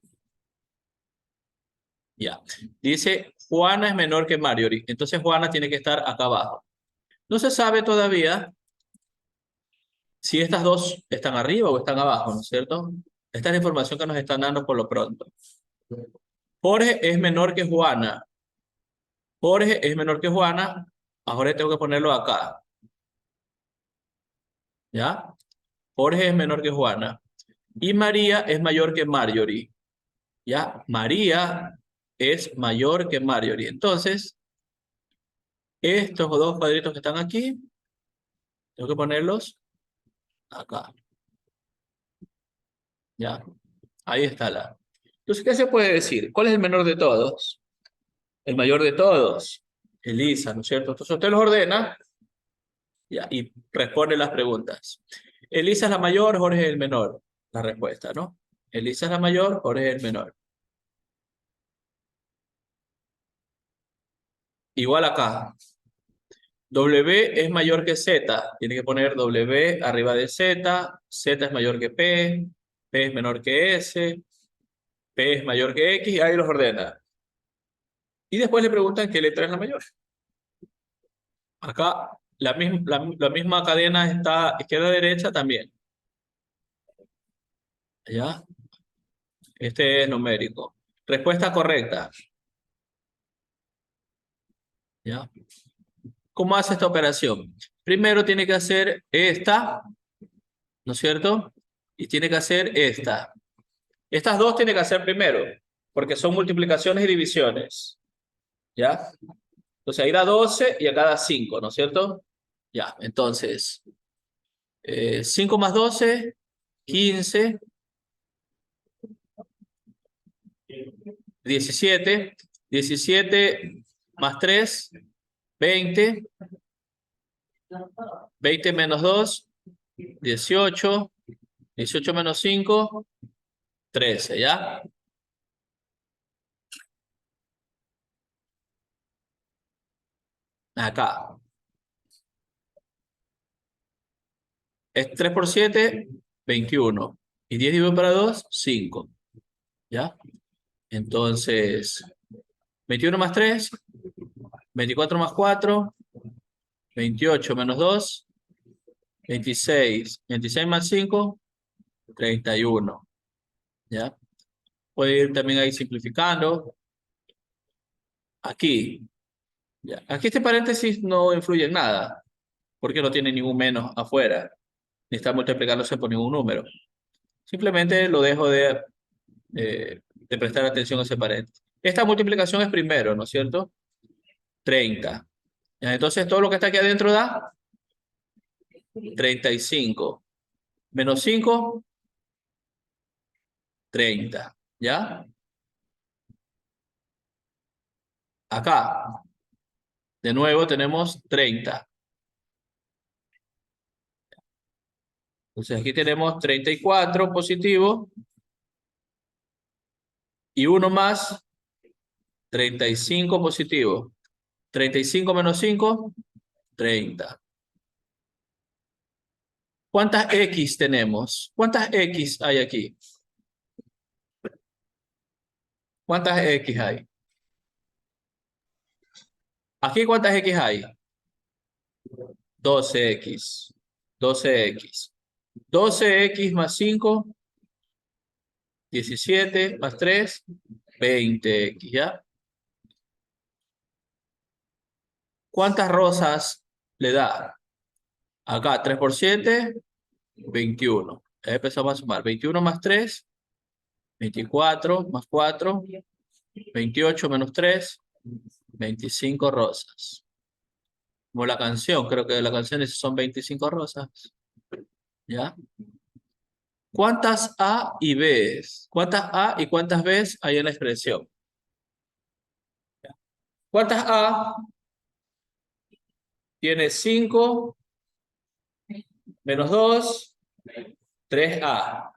Ya. Dice, Juana es menor que Marjorie. Entonces Juana tiene que estar acá abajo. No se sabe todavía si estas dos están arriba o están abajo, ¿no es cierto? Esta es la información que nos están dando por lo pronto. Jorge es menor que Juana. Jorge es menor que Juana. A Jorge tengo que ponerlo acá. ¿Ya? Jorge es menor que Juana. Y María es mayor que Marjorie. ¿Ya? María es mayor que Marjorie. Entonces, estos dos cuadritos que están aquí, tengo que ponerlos acá. ¿Ya? Ahí está la. Entonces, ¿qué se puede decir? ¿Cuál es el menor de todos? El mayor de todos. Elisa, ¿no es cierto? Entonces usted los ordena, ya, y responde las preguntas. Elisa es la mayor, Jorge es el menor. La respuesta, ¿no? Elisa es la mayor, Jorge es el menor. Igual acá. W es mayor que Z. Tiene que poner W arriba de Z. Z es mayor que P es menor que S. P es mayor que X. Y ahí los ordena. Y después le preguntan qué letra es la mayor. Acá la misma cadena está izquierda-derecha también. ¿Ya? Este es numérico. Respuesta correcta. ¿Ya? ¿Cómo hace esta operación? Primero tiene que hacer esta, ¿no es cierto? Y tiene que hacer esta. Estas dos tiene que hacer primero, porque son multiplicaciones y divisiones. ¿Ya? Entonces ahí da 12 y acá da 5, ¿no es cierto? Ya, entonces, 5 más 12, 15, 17, 17 más 3, 20, 20 menos 2, 18, 18 menos 5, 13, ¿ya? Acá. Es 3 por 7, 21. Y 10 dividido para 2, 5. ¿Ya? Entonces, 21 más 3, 24 más 4, 28 menos 2, 26. 26 más 5, 31. ¿Ya? Puede ir también ahí simplificando. Aquí. ¿Ya? Aquí este paréntesis no influye en nada, porque no tiene ningún menos afuera, ni está multiplicándose por ningún número. Simplemente lo dejo de prestar atención a ese paréntesis. Esta multiplicación es primero, ¿no es cierto? 30. ¿Ya? Entonces todo lo que está aquí adentro da 35. Menos 5, 30. ¿Ya? Acá, de nuevo tenemos 30. Entonces aquí tenemos 34 positivo y uno más 35 positivo. 35 menos 5, 30. ¿Cuántas X tenemos? ¿Cuántas X hay aquí? ¿Cuántas X hay? ¿Aquí cuántas X hay? 12X. 12X. 12X más 5, 17 más 3, 20X, ¿ya? ¿Cuántas rosas le da? Acá 3 por 7, 21. Ahí empezamos a sumar. 21 más 3, 24 más 4, 28 menos 3, 25 rosas. Como la canción, creo que la canción dice son 25 rosas. ¿Ya? ¿Cuántas A y B? ¿Cuántas A y cuántas B hay en la expresión? ¿Cuántas A? Tiene 5 menos 2, 3A.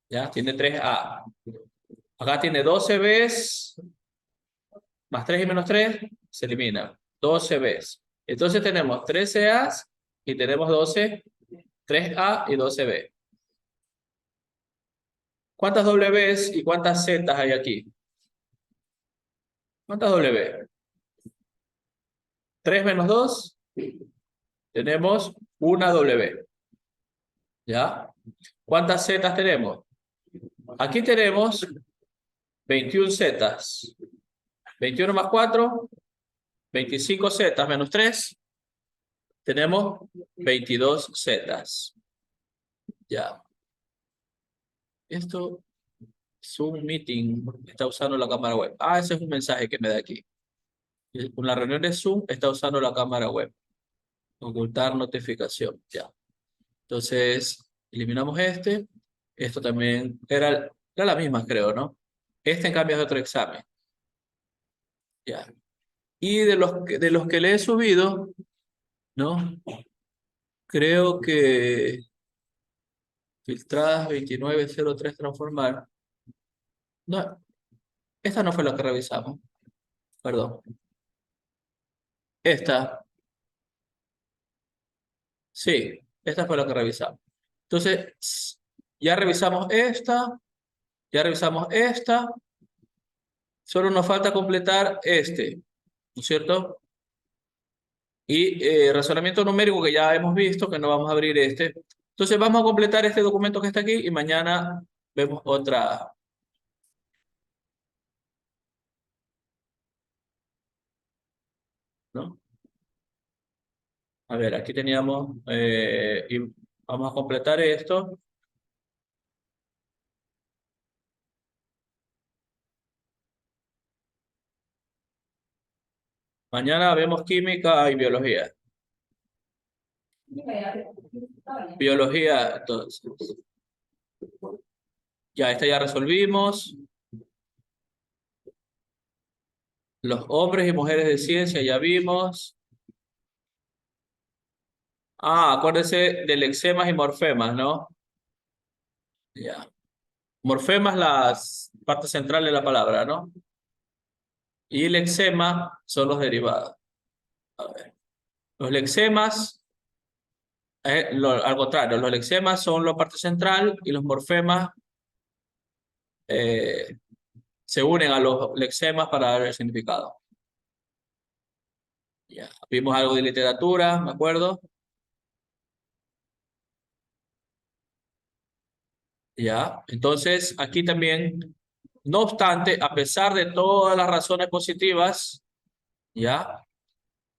¿Ya? Tiene 3A. Acá tiene 12 Bs, más 3 y menos 3, se elimina. 12 Bs. Entonces tenemos 13 As y tenemos 12, 3A y 12B. ¿Cuántas Ws y cuántas Z hay aquí? ¿Cuántas W? 3 menos 2, tenemos una W. ¿Ya? ¿Cuántas Z tenemos? Aquí tenemos 21 Z. 21 más 4, 25 Z menos 3, tenemos 22 Z. Ya. Esto es un meeting, está usando la cámara web. Ah, ese es un mensaje que me da aquí. Una reunión de Zoom está usando la cámara web. Ocultar notificación. Ya. Entonces, eliminamos este. Esto también era la misma, creo, ¿no? Este en cambio es otro examen. Ya. Y de los que le he subido, ¿no? Creo que filtradas 2903 transformar. No, esta no fue la que revisamos. Perdón. Esta. Sí, esta fue la que revisamos. Entonces, ya revisamos esta. Ya revisamos esta. Solo nos falta completar este. ¿No es cierto? Y razonamiento numérico que ya hemos visto, que no vamos a abrir este. Entonces vamos a completar este documento que está aquí y mañana vemos otra. ¿No? A ver, aquí teníamos, y vamos a completar esto. Mañana vemos química y biología. Biología, entonces. Ya, esta ya resolvimos. Los hombres y mujeres de ciencia ya vimos. Ah, acuérdense del lexemas y morfemas, ¿no? Ya. Morfemas, las partes centrales de la palabra, ¿no? Y lexema son los derivados. A ver. Los lexemas, Al contrario, los lexemas son la parte central y los morfemas se unen a los lexemas para dar el significado. Ya, vimos algo de literatura, ¿me acuerdo? Ya, entonces aquí también, no obstante, a pesar de todas las razones positivas, ya,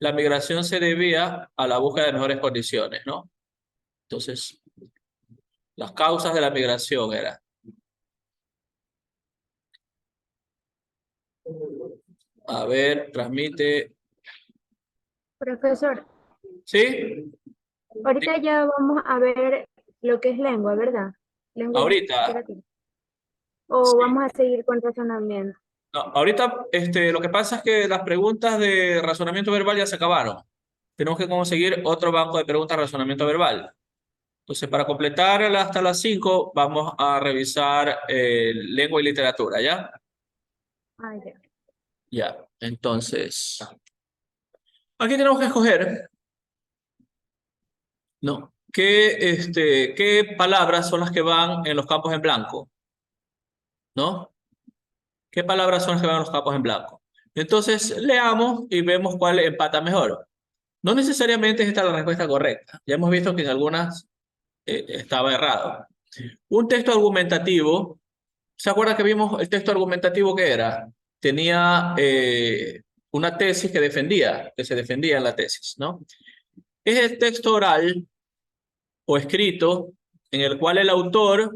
la migración se debía a la búsqueda de mejores condiciones, ¿no? Entonces, las causas de la migración eran, a ver, transmite, Profesor, ¿sí? ahorita ya vamos a ver lo que es lengua, ¿verdad? Lengua y Ahorita, literatura. O sí. vamos a seguir con razonamiento. No, ahorita, lo que pasa es que las preguntas de razonamiento verbal ya se acabaron. Tenemos que conseguir otro banco de preguntas de razonamiento verbal. Entonces, para completar hasta las 5, vamos a revisar lengua y literatura, ¿ya? Ah, ya. Ya, entonces, aquí tenemos que escoger, ¿no? ¿Qué palabras son las que van en los campos en blanco? ¿No? ¿Qué palabras son las que van en los campos en blanco? Entonces, leamos y vemos cuál empata mejor. No necesariamente esta es la respuesta correcta. Ya hemos visto que en algunas estaba errado. Un texto argumentativo, ¿se acuerda que vimos el texto argumentativo que era? Tenía una tesis que se defendía en la tesis, ¿no? Es el texto oral o escrito en el cual el autor,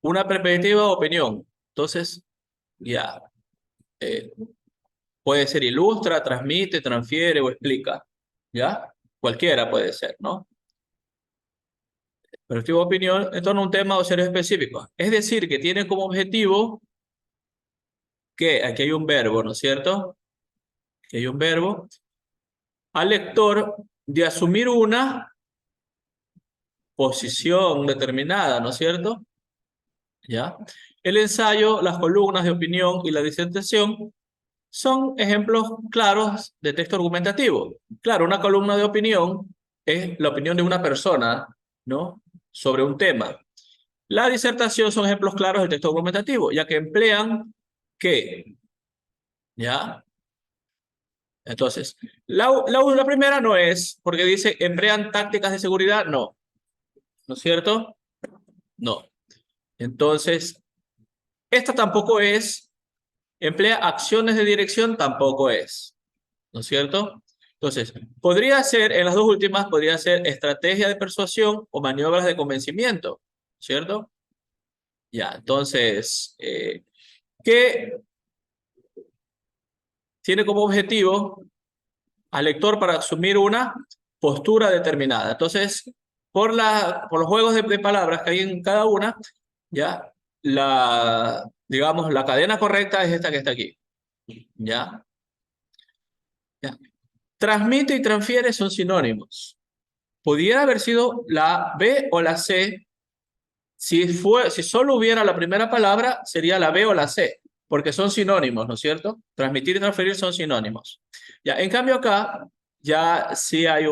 una perspectiva o opinión. Entonces, ya, eh, puede ser ilustra, transmite, transfiere o explica, ¿ya? Cualquiera puede ser, ¿no? Perspectiva o opinión en torno a un tema o seres específicos. Es decir, que tiene como objetivo que aquí hay un verbo, ¿no es cierto? Aquí hay un verbo al lector de asumir una posición determinada, ¿no es cierto? ¿Ya? El ensayo, las columnas de opinión y la disertación son ejemplos claros de texto argumentativo. Claro, una columna de opinión es la opinión de una persona, ¿no? Sobre un tema. La disertación son ejemplos claros del texto argumentativo, ya que emplean ¿qué? ¿Ya? Entonces, la primera no es, porque dice, emplean tácticas de seguridad, no. ¿No es cierto? No. Entonces, esta tampoco es, emplea acciones de dirección, tampoco es. ¿No es cierto? Entonces, podría ser, en las dos últimas, podría ser estrategia de persuasión o maniobras de convencimiento, ¿cierto? Ya, entonces, ¿qué tiene como objetivo al lector para asumir una postura determinada? Entonces, por los juegos de palabras que hay en cada una, ya, digamos, la cadena correcta es esta que está aquí. ¿Ya? ¿Ya? Transmite y transfiere son sinónimos. Pudiera haber sido la B o la C. Si solo hubiera la primera palabra, sería la B o la C, porque son sinónimos, ¿no es cierto? Transmitir y transferir son sinónimos. Ya, en cambio acá, ya sí hay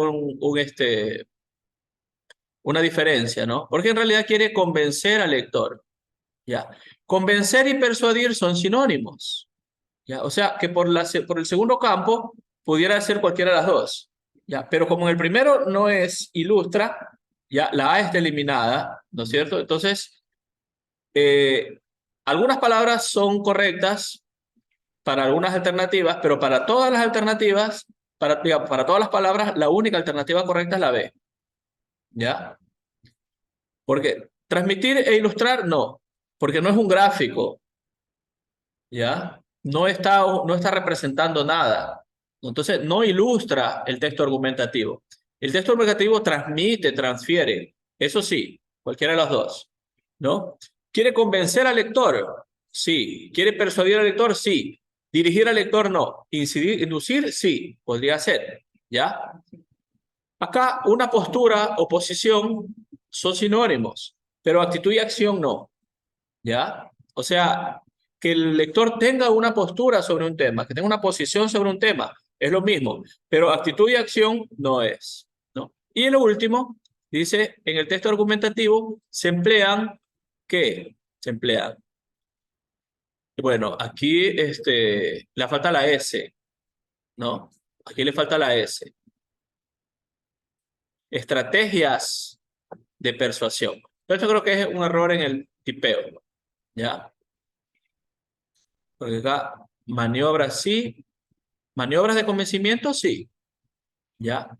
una diferencia, ¿no? Porque en realidad quiere convencer al lector. Ya. Convencer y persuadir son sinónimos. ¿Ya? O sea, que por el segundo campo pudiera ser cualquiera de las dos. ¿Ya? Pero como en el primero no es ilustra, ya la A está eliminada, ¿no es cierto? Entonces, eh, algunas palabras son correctas para algunas alternativas, pero para todas las alternativas, digamos, para todas las palabras, la única alternativa correcta es la B. ¿Ya? Porque transmitir e ilustrar, no, porque no es un gráfico, ¿ya? No está representando nada. Entonces, no ilustra el texto argumentativo. El texto argumentativo transmite, transfiere. Eso sí, cualquiera de los dos, ¿no? ¿Quiere convencer al lector? Sí. ¿Quiere persuadir al lector? Sí. Dirigir al lector, no. Inducir, sí, podría ser, ¿ya? Acá una postura o posición son sinónimos, pero actitud y acción no. ¿Ya? O sea, que el lector tenga una postura sobre un tema, que tenga una posición sobre un tema, es lo mismo, pero actitud y acción no es, ¿no? Y en lo último, dice, en el texto argumentativo se emplean, ¿qué? Se emplean. Bueno, aquí le falta la S, ¿no? Aquí le falta la S. Estrategias de persuasión. Esto creo que es un error en el tipeo, ¿ya? Porque acá, maniobras sí, maniobras de convencimiento sí, ¿ya?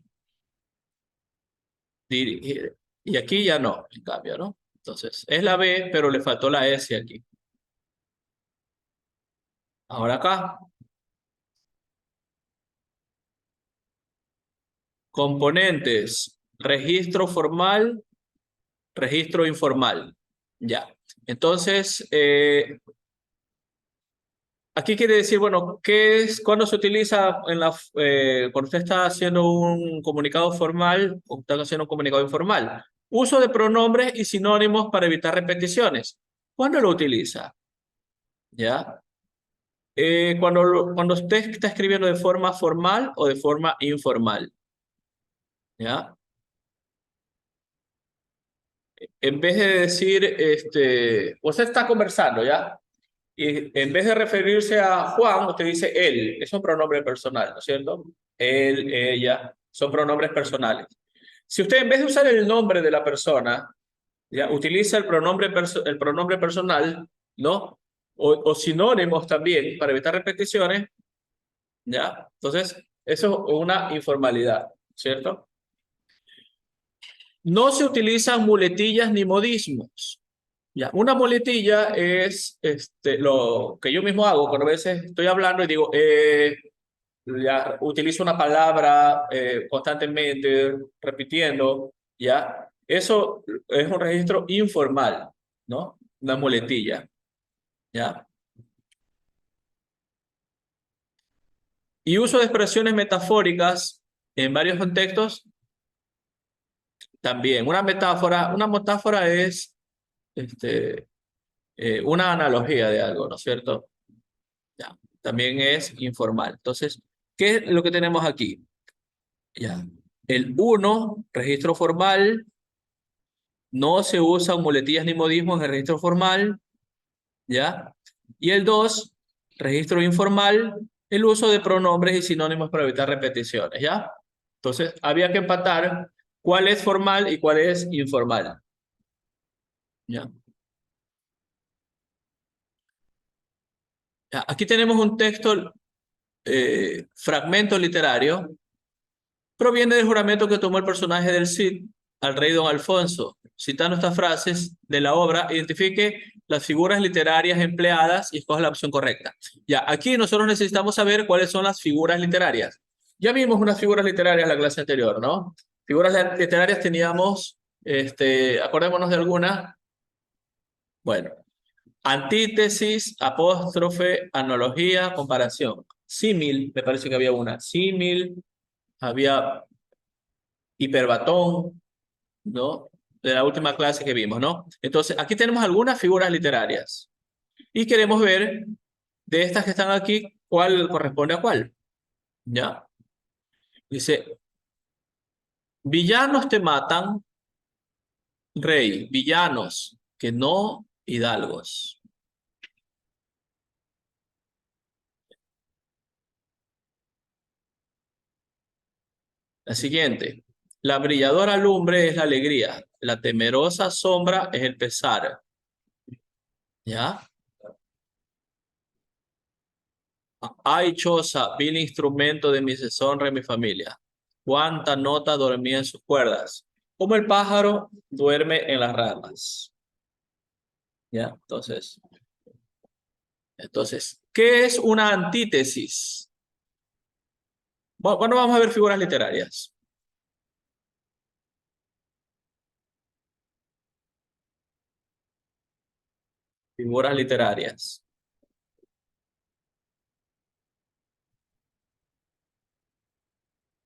Dirigir. Y aquí ya no, en cambio, ¿no? Entonces, es la B, pero le faltó la S aquí. Ahora acá, componentes, registro formal, registro informal. Ya. Entonces, aquí quiere decir, bueno, ¿qué es cuando se utiliza cuando usted está haciendo un comunicado formal o está haciendo un comunicado informal? Uso de pronombres y sinónimos para evitar repeticiones. ¿Cuándo lo utiliza? ¿Ya? Cuando usted está escribiendo de forma formal o de forma informal. ¿Ya? En vez de decir, usted está conversando, ¿ya? Y en vez de referirse a Juan, usted dice él. Es un pronombre personal, ¿no es cierto? Él, ella, son pronombres personales. Si usted en vez de usar el nombre de la persona, ya utiliza el pronombre personal, ¿no? O sinónimos también para evitar repeticiones, ¿ya? Entonces, eso es una informalidad, ¿cierto? No se utilizan muletillas ni modismos. Ya, una muletilla es lo que yo mismo hago cuando a veces estoy hablando y digo, ya utilizo una palabra constantemente, repitiendo, ya. Eso es un registro informal, ¿no? Una muletilla, ya. Y uso de expresiones metafóricas en varios contextos también. Una metáfora es una analogía de algo, ¿no es cierto? Ya, también es informal. Entonces, ¿qué es lo que tenemos aquí? Ya. El uno, registro formal, no se usan muletillas ni modismos en el registro formal, ¿ya? Y el 2, registro informal, el uso de pronombres y sinónimos para evitar repeticiones, ¿ya? Entonces, había que empatar cuál es formal y cuál es informal, ¿ya? Ya, aquí tenemos un texto, fragmento literario. Proviene del juramento que tomó el personaje del Cid al rey don Alfonso. Citando estas frases de la obra, identifique las figuras literarias empleadas y escoja la opción correcta. Ya, aquí nosotros necesitamos saber cuáles son las figuras literarias. Ya vimos unas figuras literarias en la clase anterior, ¿no? Figuras literarias teníamos, acordémonos de alguna. Bueno, antítesis, apóstrofe, analogía, comparación. Símil, me parece que había una. Símil, había hiperbatón, ¿no? De la última clase que vimos, ¿no? Entonces, aquí tenemos algunas figuras literarias y queremos ver de estas que están aquí, cuál corresponde a cuál, ¿ya? Dice, villanos te matan, rey, villanos, que no hidalgos. La siguiente, la brilladora lumbre es la alegría, la temerosa sombra es el pesar, ¿ya? Ay, choza, vil instrumento de mi deshonra y mi familia. Cuánta nota dormía en sus cuerdas. Como el pájaro duerme en las ramas. ¿Ya? Entonces, ¿qué es una antítesis? Bueno, vamos a ver figuras literarias. Figuras literarias.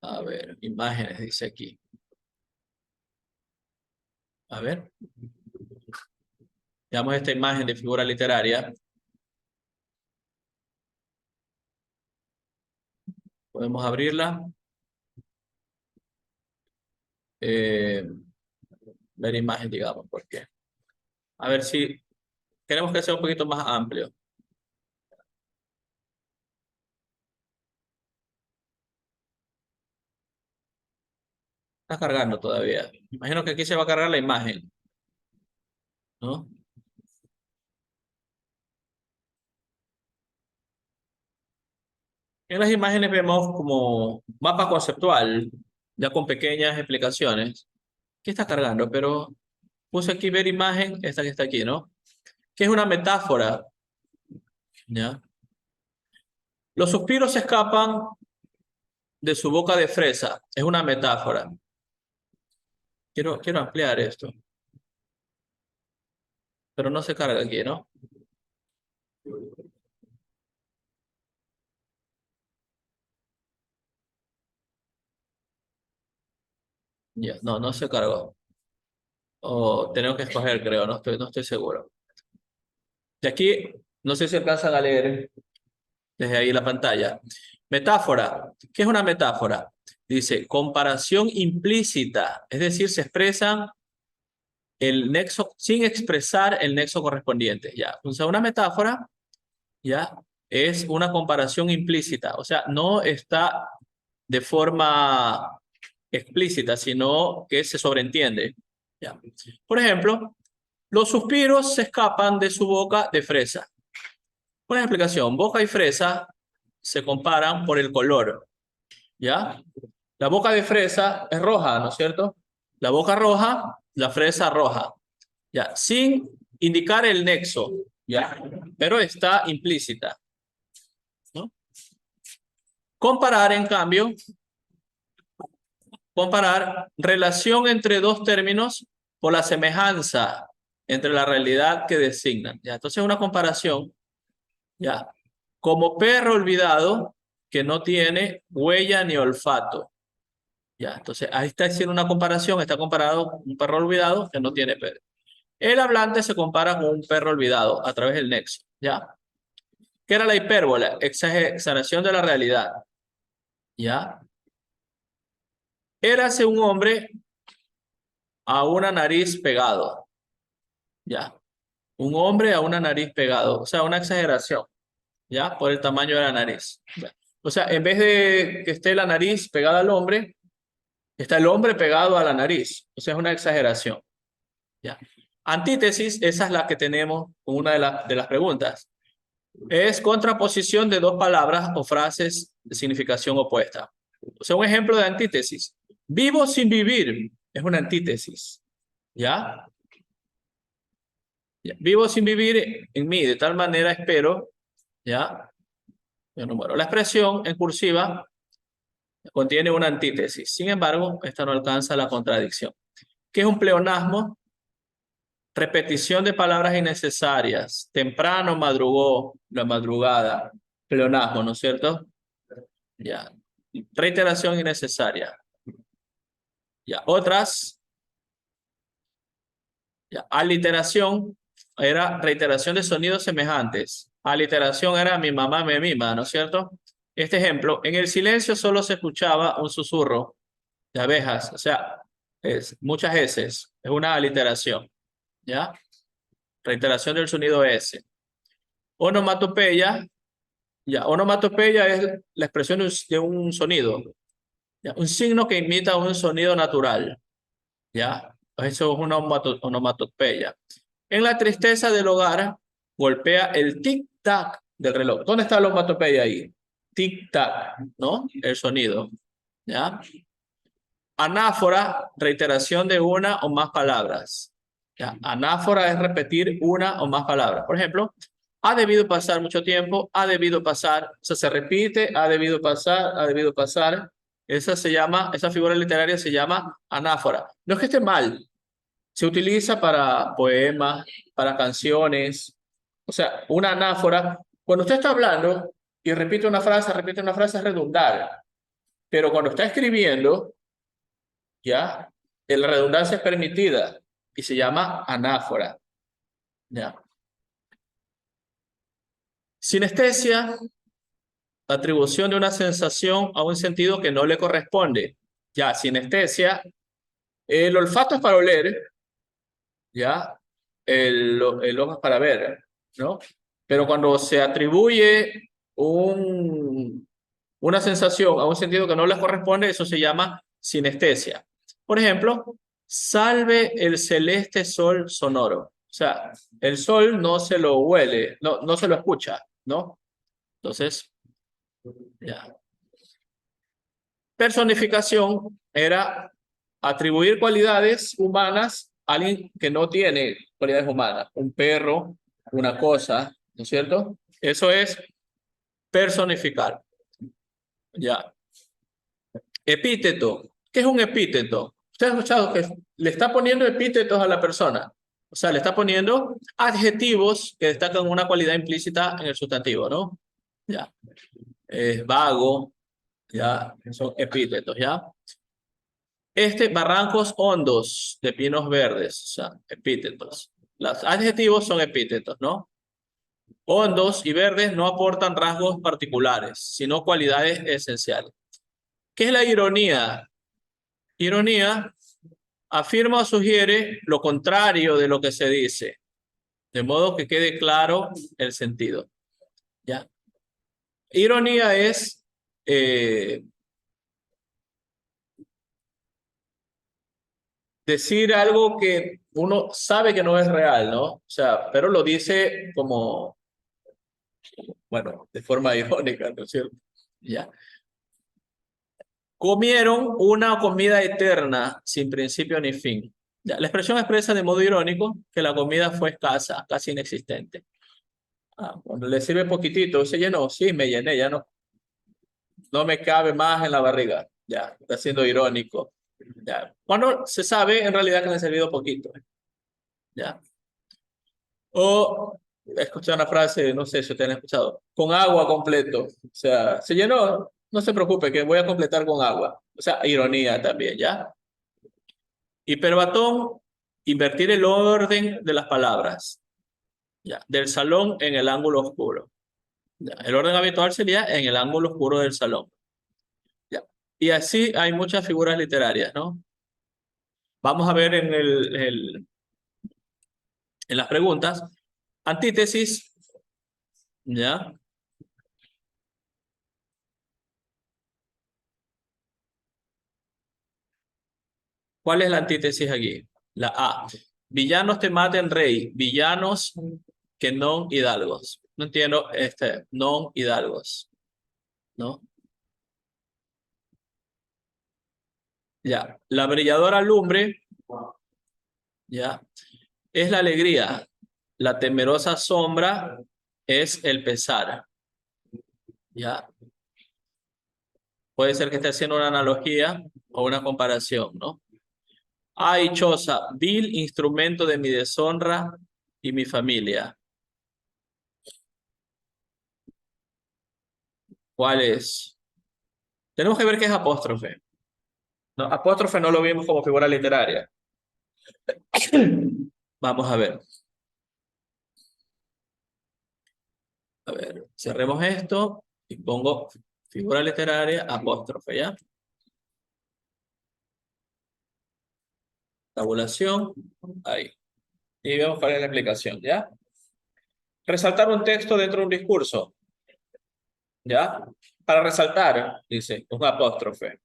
A ver, imágenes, dice aquí. A ver, veamos esta imagen de figura literaria. Podemos abrirla. eh, ver imagen, digamos, porque a ver si queremos que sea un poquito más amplio. Está cargando todavía. Imagino que aquí se va a cargar la imagen, ¿no? En las imágenes vemos como mapa conceptual, ya con pequeñas explicaciones. ¿Qué está cargando? Pero puse aquí ver imagen, esta que está aquí, ¿no? Que es una metáfora, ¿ya? Los suspiros se escapan de su boca de fresa. Es una metáfora. Quiero ampliar esto, pero no se carga aquí, ¿no? Ya, no, no se cargó. O tenemos que escoger, creo, no estoy seguro. De aquí, no sé si alcanzan a leer desde ahí la pantalla. Metáfora. ¿Qué es una metáfora? Dice, comparación implícita, es decir, se expresan el nexo sin expresar el nexo correspondiente. Ya, o sea, una metáfora, ya, es una comparación implícita, o sea, no está de forma explícita, sino que se sobreentiende. Ya. Por ejemplo, los suspiros se escapan de su boca de fresa. Una explicación, boca y fresa se comparan por el color, ¿ya? La boca de fresa es roja, ¿no es cierto? La boca roja, la fresa roja, ¿ya? Sin indicar el nexo, ¿ya? Pero está implícita, ¿no? Comparar, en cambio, comparar relación entre dos términos por la semejanza entre la realidad que designan, ¿ya? Entonces, una comparación, ¿ya? Como perro olvidado que no tiene huella ni olfato. Ya, entonces ahí está haciendo una comparación, está comparado con un perro olvidado que no tiene pelo. El hablante se compara con un perro olvidado a través del nexo, ¿ya? ¿Qué era la hipérbola? Exageración de la realidad, ¿ya? Érase un hombre a una nariz pegado, ¿ya? Un hombre a una nariz pegado, o sea, una exageración, ¿ya? Por el tamaño de la nariz. ¿Ya? O sea, en vez de que esté la nariz pegada al hombre, está el hombre pegado a la nariz, o sea, es una exageración. ¿Ya? Antítesis, esa es la que tenemos con una de las preguntas. Es contraposición de dos palabras o frases de significación opuesta. O sea, un ejemplo de antítesis. Vivo sin vivir es una antítesis. ¿Ya? ¿Ya? Vivo sin vivir en mí, de tal manera espero. ¿Ya? El número. La expresión en cursiva contiene una antítesis. Sin embargo, esta no alcanza la contradicción. ¿Qué es un pleonasmo? Repetición de palabras innecesarias. Temprano madrugó, la madrugada. Pleonasmo, ¿no es cierto? Ya. Reiteración innecesaria. Ya. Otras. Ya. Aliteración era reiteración de sonidos semejantes. Aliteración era mi mamá me mima, ¿no es cierto? Este ejemplo, en el silencio solo se escuchaba un susurro de abejas. O sea, muchas veces. Es una aliteración. ¿Ya? Reiteración del sonido S. Onomatopeya. Ya, onomatopeya es la expresión de un sonido, ¿ya? Un signo que imita un sonido natural, ¿ya? Eso es una onomatopeya. En la tristeza del hogar, golpea el tic-tac del reloj. ¿Dónde está la onomatopeya ahí? Tic-tac, ¿no? El sonido, ¿ya? Anáfora, reiteración de una o más palabras. ¿Ya? Anáfora es repetir una o más palabras. Por ejemplo, ha debido pasar mucho tiempo, ha debido pasar, o sea, se repite, ha debido pasar, ha debido pasar. Esa figura literaria se llama anáfora. No es que esté mal, se utiliza para poemas, para canciones. O sea, una anáfora, cuando usted está hablando y repite una frase es redundar. Pero cuando está escribiendo, ¿ya? La redundancia es permitida y se llama anáfora, ¿ya? Sinestesia, atribución de una sensación a un sentido que no le corresponde. Ya, sinestesia El olfato es para oler, ¿ya? El ojo es para ver, ¿no? Pero cuando se atribuye una sensación a un sentido que no les corresponde, eso se llama sinestesia. Por ejemplo, salve el celeste sol sonoro. O sea, el sol no se lo huele, no se lo escucha, ¿no? Entonces, ya. Personificación era atribuir cualidades humanas a alguien que no tiene cualidades humanas. Un perro, una cosa, ¿no es cierto? Eso es personificar. Ya. Epíteto. ¿Qué es un epíteto? Usted ha escuchado que le está poniendo epítetos a la persona. O sea, le está poniendo adjetivos que destacan una cualidad implícita en el sustantivo, ¿no? Ya. Es vago, ya. Son epítetos, ¿ya? Barrancos hondos de pinos verdes, o sea, epítetos. Los adjetivos son epítetos, ¿no? Hondos y verdes no aportan rasgos particulares, sino cualidades esenciales. ¿Qué es la ironía? Ironía afirma o sugiere lo contrario de lo que se dice, de modo que quede claro el sentido. ¿Ya? Ironía es decir algo que uno sabe que no es real, ¿no? O sea, pero lo dice como, bueno, de forma irónica, ¿no es cierto? ¿Ya? Comieron una comida eterna, sin principio ni fin. ¿Ya? La expresión expresa de modo irónico que la comida fue escasa, casi inexistente. Cuando le sirve poquitito, se llenó, sí, me llené, ya no me cabe más en la barriga. Ya, está siendo irónico. Ya. Cuando se sabe en realidad que le ha servido poquito. Ya. O escuché una frase, no sé si ustedes han escuchado, con agua completo. O sea, se llenó, no se preocupe, que voy a completar con agua. O sea, ironía también, ¿ya? Hiperbatón, invertir el orden de las palabras. ¿Ya? Del salón en el ángulo oscuro. ¿Ya? El orden habitual sería en el ángulo oscuro del salón. ¿Ya? Y así hay muchas figuras literarias, ¿no? Vamos a ver en las preguntas. Antítesis, ¿ya? ¿Cuál es la antítesis aquí? La A. Villanos te maten rey, villanos que non hidalgos. No entiendo non hidalgos, ¿no? Ya. La brilladora lumbre, ya, es la alegría. La temerosa sombra es el pesar, ya. Puede ser que esté haciendo una analogía o una comparación, ¿no? Ay, choza, vil instrumento de mi deshonra y mi familia. ¿Cuál es? Tenemos que ver qué es apóstrofe. No, apóstrofe no lo vimos como figura literaria. Vamos a ver. A ver, cerremos esto y pongo figura literaria, apóstrofe, ¿ya? Tabulación, ahí. Y vemos cuál es la explicación, ¿ya? Resaltar un texto dentro de un discurso, ¿ya? Para resaltar, dice, un apóstrofe.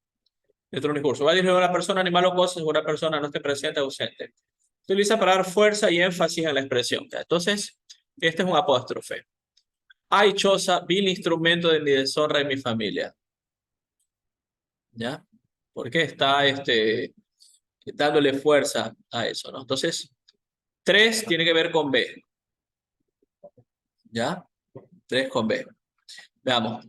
Dentro de un discurso. Va dirigido a una persona, animal o cosa, una persona no esté presente o ausente. Se utiliza para dar fuerza y énfasis en la expresión. ¿Ya? Entonces, este es un apóstrofe. Ay, choza, vil instrumento de mi deshonra y mi familia. ¿Ya? Porque está dándole fuerza a eso, ¿no? Entonces, 3 tiene que ver con B. ¿Ya? 3 con B. Veamos,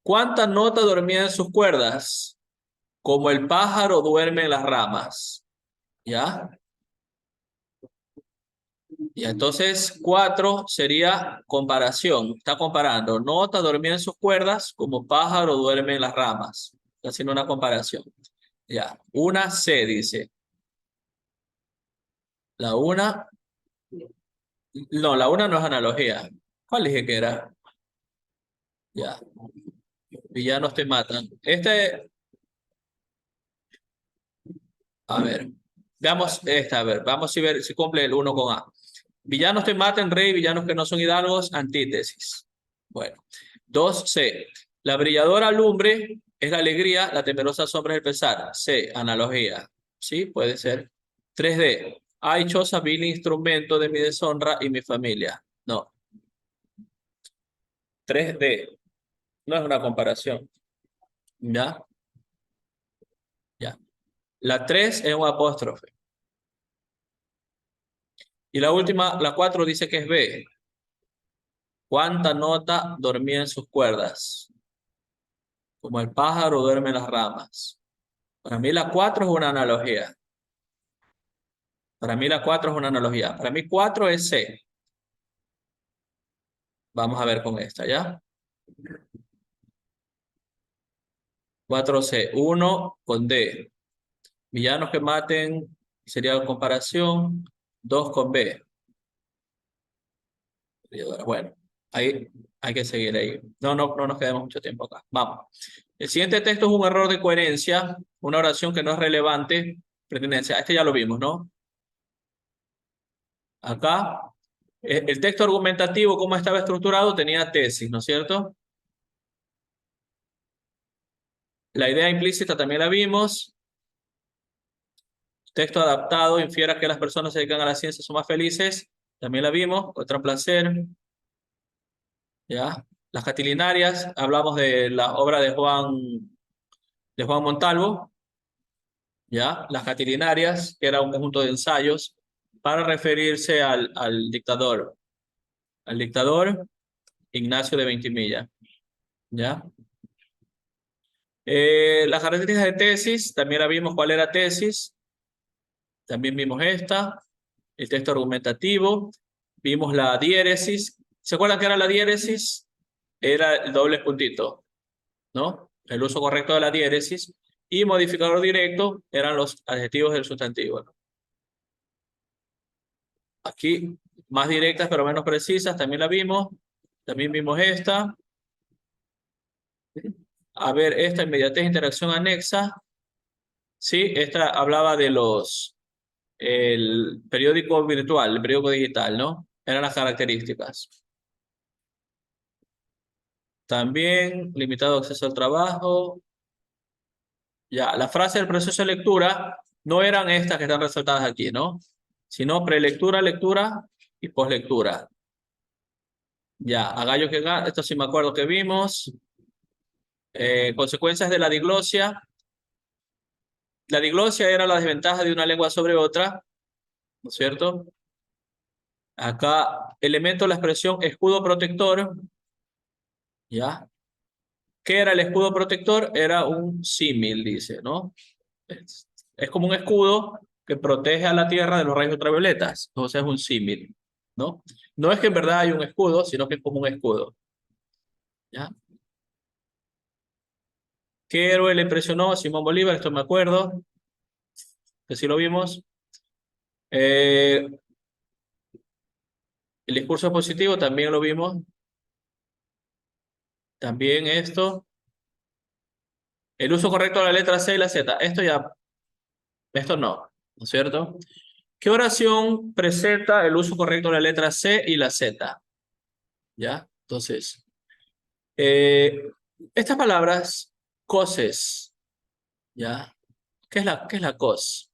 ¿Cuánta nota dormía en sus cuerdas? Como el pájaro duerme en las ramas. ¿Ya? Y entonces 4 sería comparación. Está comparando. Nota dormía en sus cuerdas como pájaro duerme en las ramas. Está haciendo una comparación. Ya. Una C dice. La una. No, la una no es analogía. ¿Cuál dije que era? Ya. Villanos te matan. A ver, veamos esta, a ver, vamos a ver si cumple el 1 con A. Villanos que maten, rey, villanos que no son hidalgos, antítesis. Bueno, 2C. La brilladora lumbre es la alegría, la temerosa sombra es el pesar. C, analogía. Sí, puede ser. 3D. Ay, choza, vil instrumento de mi deshonra y mi familia. No. 3D. No es una comparación. ¿Ya? Ya. La 3 es un apóstrofe. Y la última, la 4 dice que es B. ¿Cuánta nota dormía en sus cuerdas? Como el pájaro duerme en las ramas. Para mí la 4 es una analogía. Para mí la 4 es una analogía. Para mí 4 es C. Vamos a ver con esta, ¿ya? 4C. 1 con D. Villanos que maten sería comparación. 2 con B. Bueno, ahí hay que seguir ahí. No nos quedemos mucho tiempo acá. Vamos. El siguiente texto es un error de coherencia, una oración que no es relevante. Pertinencia. Este ya lo vimos, ¿no? Acá, el texto argumentativo, cómo estaba estructurado, tenía tesis, ¿no es cierto? La idea implícita también la vimos. Texto adaptado infiere que las personas que se dedican a la ciencia son más felices. También la vimos. Otra placer. ¿Ya? Las catilinarias, hablamos de la obra de Juan Montalvo. ¿Ya? Las catilinarias, que era un conjunto de ensayos para referirse al dictador. Al dictador Ignacio de Ventimilla. ¿Ya? Las características de tesis, también la vimos cuál era tesis. También vimos esta. El texto argumentativo. Vimos la diéresis. ¿Se acuerdan qué era la diéresis? Era el doble puntito, ¿no? El uso correcto de la diéresis. Y modificador directo eran los adjetivos del sustantivo, ¿no? Aquí, más directas pero menos precisas, también la vimos. También vimos esta. A ver, esta inmediatez, interacción anexa. Sí, esta hablaba de el periódico virtual, el periódico digital, ¿no? Eran las características. También limitado acceso al trabajo. Ya, la frase del proceso de lectura no eran estas que están resaltadas aquí, ¿no? Sino prelectura, lectura y poslectura. Ya, a gallo que gana, esto sí me acuerdo que vimos. Consecuencias de la diglosia. La diglosia era la desventaja de una lengua sobre otra, ¿no es cierto? Acá, elemento de la expresión escudo protector. ¿Ya? ¿Qué era el escudo protector? Era un símil, dice, ¿no? Es como un escudo que protege a la Tierra de los rayos ultravioletas. Entonces es un símil, ¿no? No es que en verdad hay un escudo, sino que es como un escudo. ¿Ya? ¿Qué héroe le impresionó a Simón Bolívar? Esto me acuerdo, que sí lo vimos. El discurso positivo también lo vimos. También esto. El uso correcto de la letra C y la Z. Esto ¿no es cierto? ¿Qué oración presenta el uso correcto de la letra C y la Z? ¿Ya? Entonces, estas palabras, coses, ¿ya? ¿Qué es la cos?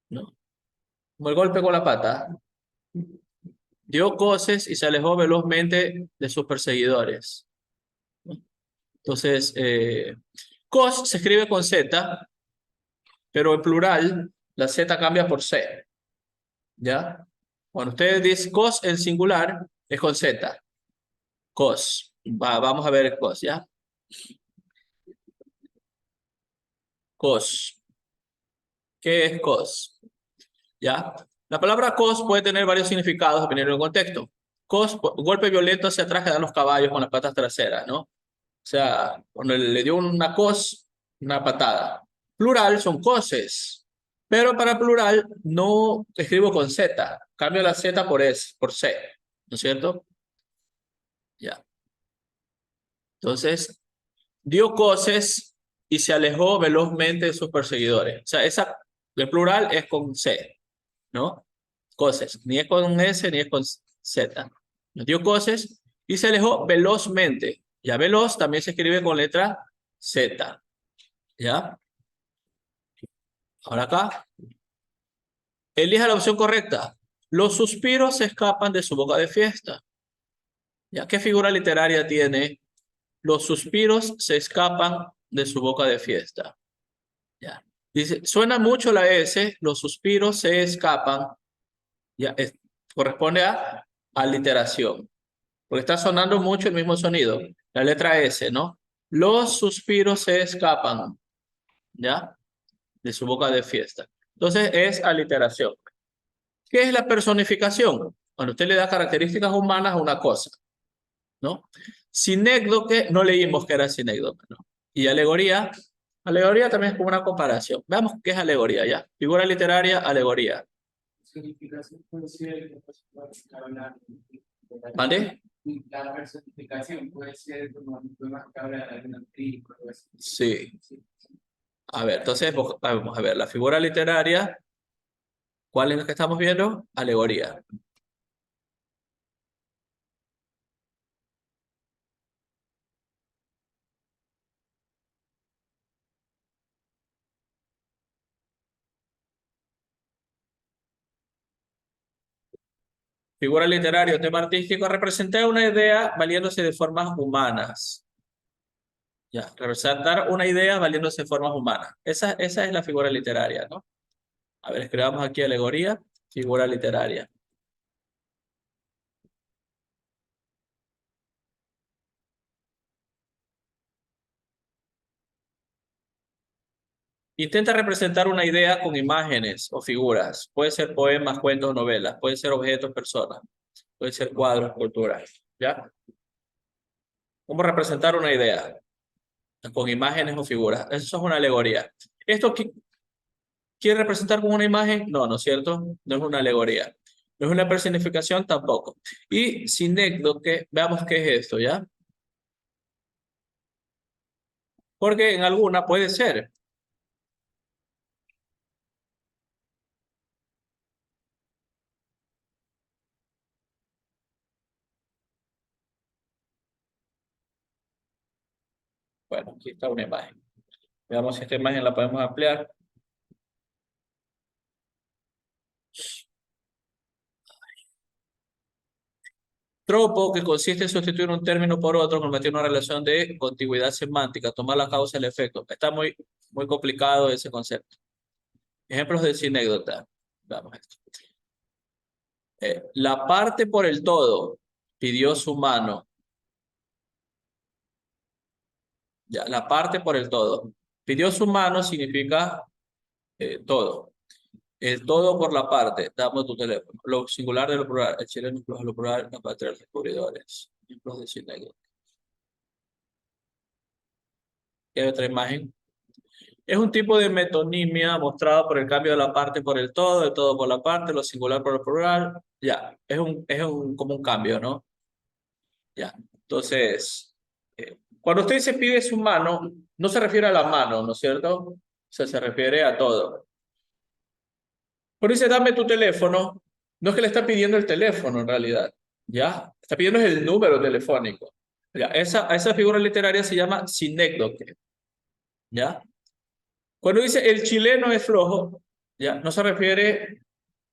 ¿No? Como el golpe con la pata. Dio coces y se alejó velozmente de sus perseguidores. ¿No? Entonces, cos se escribe con Z, pero en plural la Z cambia por C. ¿Ya? Cuando ustedes dicen cos en singular, es con Z. Cos. Vamos a ver cos, ¿ya? Cos. ¿Qué es cos? ¿Ya? La palabra cos puede tener varios significados dependiendo del contexto. Cos, golpe violento hacia atrás que dan los caballos con las patas traseras, ¿no? O sea, cuando le dio una cos, una patada. Plural son coses. Pero para plural no escribo con Z. Cambio la Z por C. ¿No es cierto? Ya. Entonces, dio coces y se alejó velozmente de sus perseguidores. O sea, esa El plural es con C, ¿no? Coces. Ni es con S ni es con Z. Nos dio coces y se alejó velozmente. Ya veloz también se escribe con letra Z. ¿Ya? Ahora acá. Elija la opción correcta. Los suspiros se escapan de su boca de fiesta. ¿Ya? ¿Qué figura literaria tiene? Los suspiros se escapan de su boca de fiesta. ¿Ya? Dice, suena mucho la S, los suspiros se escapan. Ya, corresponde a aliteración. Porque está sonando mucho el mismo sonido. La letra S, ¿no? Los suspiros se escapan, ¿ya? De su boca de fiesta. Entonces es aliteración. ¿Qué es la personificación? Cuando usted le da características humanas a una cosa, ¿no? Sinécdoque, no leímos que era sinécdoque, ¿no? Y alegoría, alegoría también es como una comparación. Veamos qué es alegoría, ¿ya? Figura literaria, alegoría. Personificación puede ser ¿Vale? la personificación puede ser como poemas que hablan de alguna actriz o algo así. Sí. A ver, entonces vamos a ver la figura literaria. ¿Cuál es la que estamos viendo? Alegoría. Figura literaria o tema artístico representa una idea valiéndose de formas humanas. Ya, representar una idea valiéndose de formas humanas. Esa es la figura literaria, ¿no? A ver, escribamos aquí alegoría, figura literaria. Intenta representar una idea con imágenes o figuras. Puede ser poemas, cuentos, novelas. Puede ser objetos, personas. Puede ser cuadros, esculturas. ¿Ya? ¿Cómo representar una idea? Con imágenes o figuras. Eso es una alegoría. ¿Esto quiere representar con una imagen? No, ¿no es cierto? No es una alegoría. No es una personificación tampoco. Y sinécdoque, veamos qué es esto, ¿ya? Porque en alguna puede ser. Bueno, aquí está una imagen. Veamos si esta imagen la podemos ampliar. Tropo, que consiste en sustituir un término por otro, convertir una relación de contigüidad semántica, tomar la causa y el efecto. Está muy complicado ese concepto. Ejemplos de sinécdota. Vamos a esto. La parte por el todo pidió su mano. Ya, la parte por el todo. Pidió su mano significa todo. El todo por la parte. Damos tu teléfono. Lo singular de lo plural. El chileno incluye lo plural. La parte de los descubridores. Ejemplos de sinécdota. ¿Qué hay otra imagen? Es un tipo de metonimia mostrado por el cambio de la parte por el todo por la parte, lo singular por el plural. Ya, como un cambio, ¿no? Ya, entonces, cuando usted se pide su mano, no se refiere a la mano, ¿no es cierto? O sea, se refiere a todo. Cuando dice dame tu teléfono, no es que le está pidiendo el teléfono en realidad, ¿ya? Está pidiendo el número telefónico. Ya, esa figura literaria se llama sinécdoque, ¿ya? Cuando dice el chileno es flojo, ya, no se refiere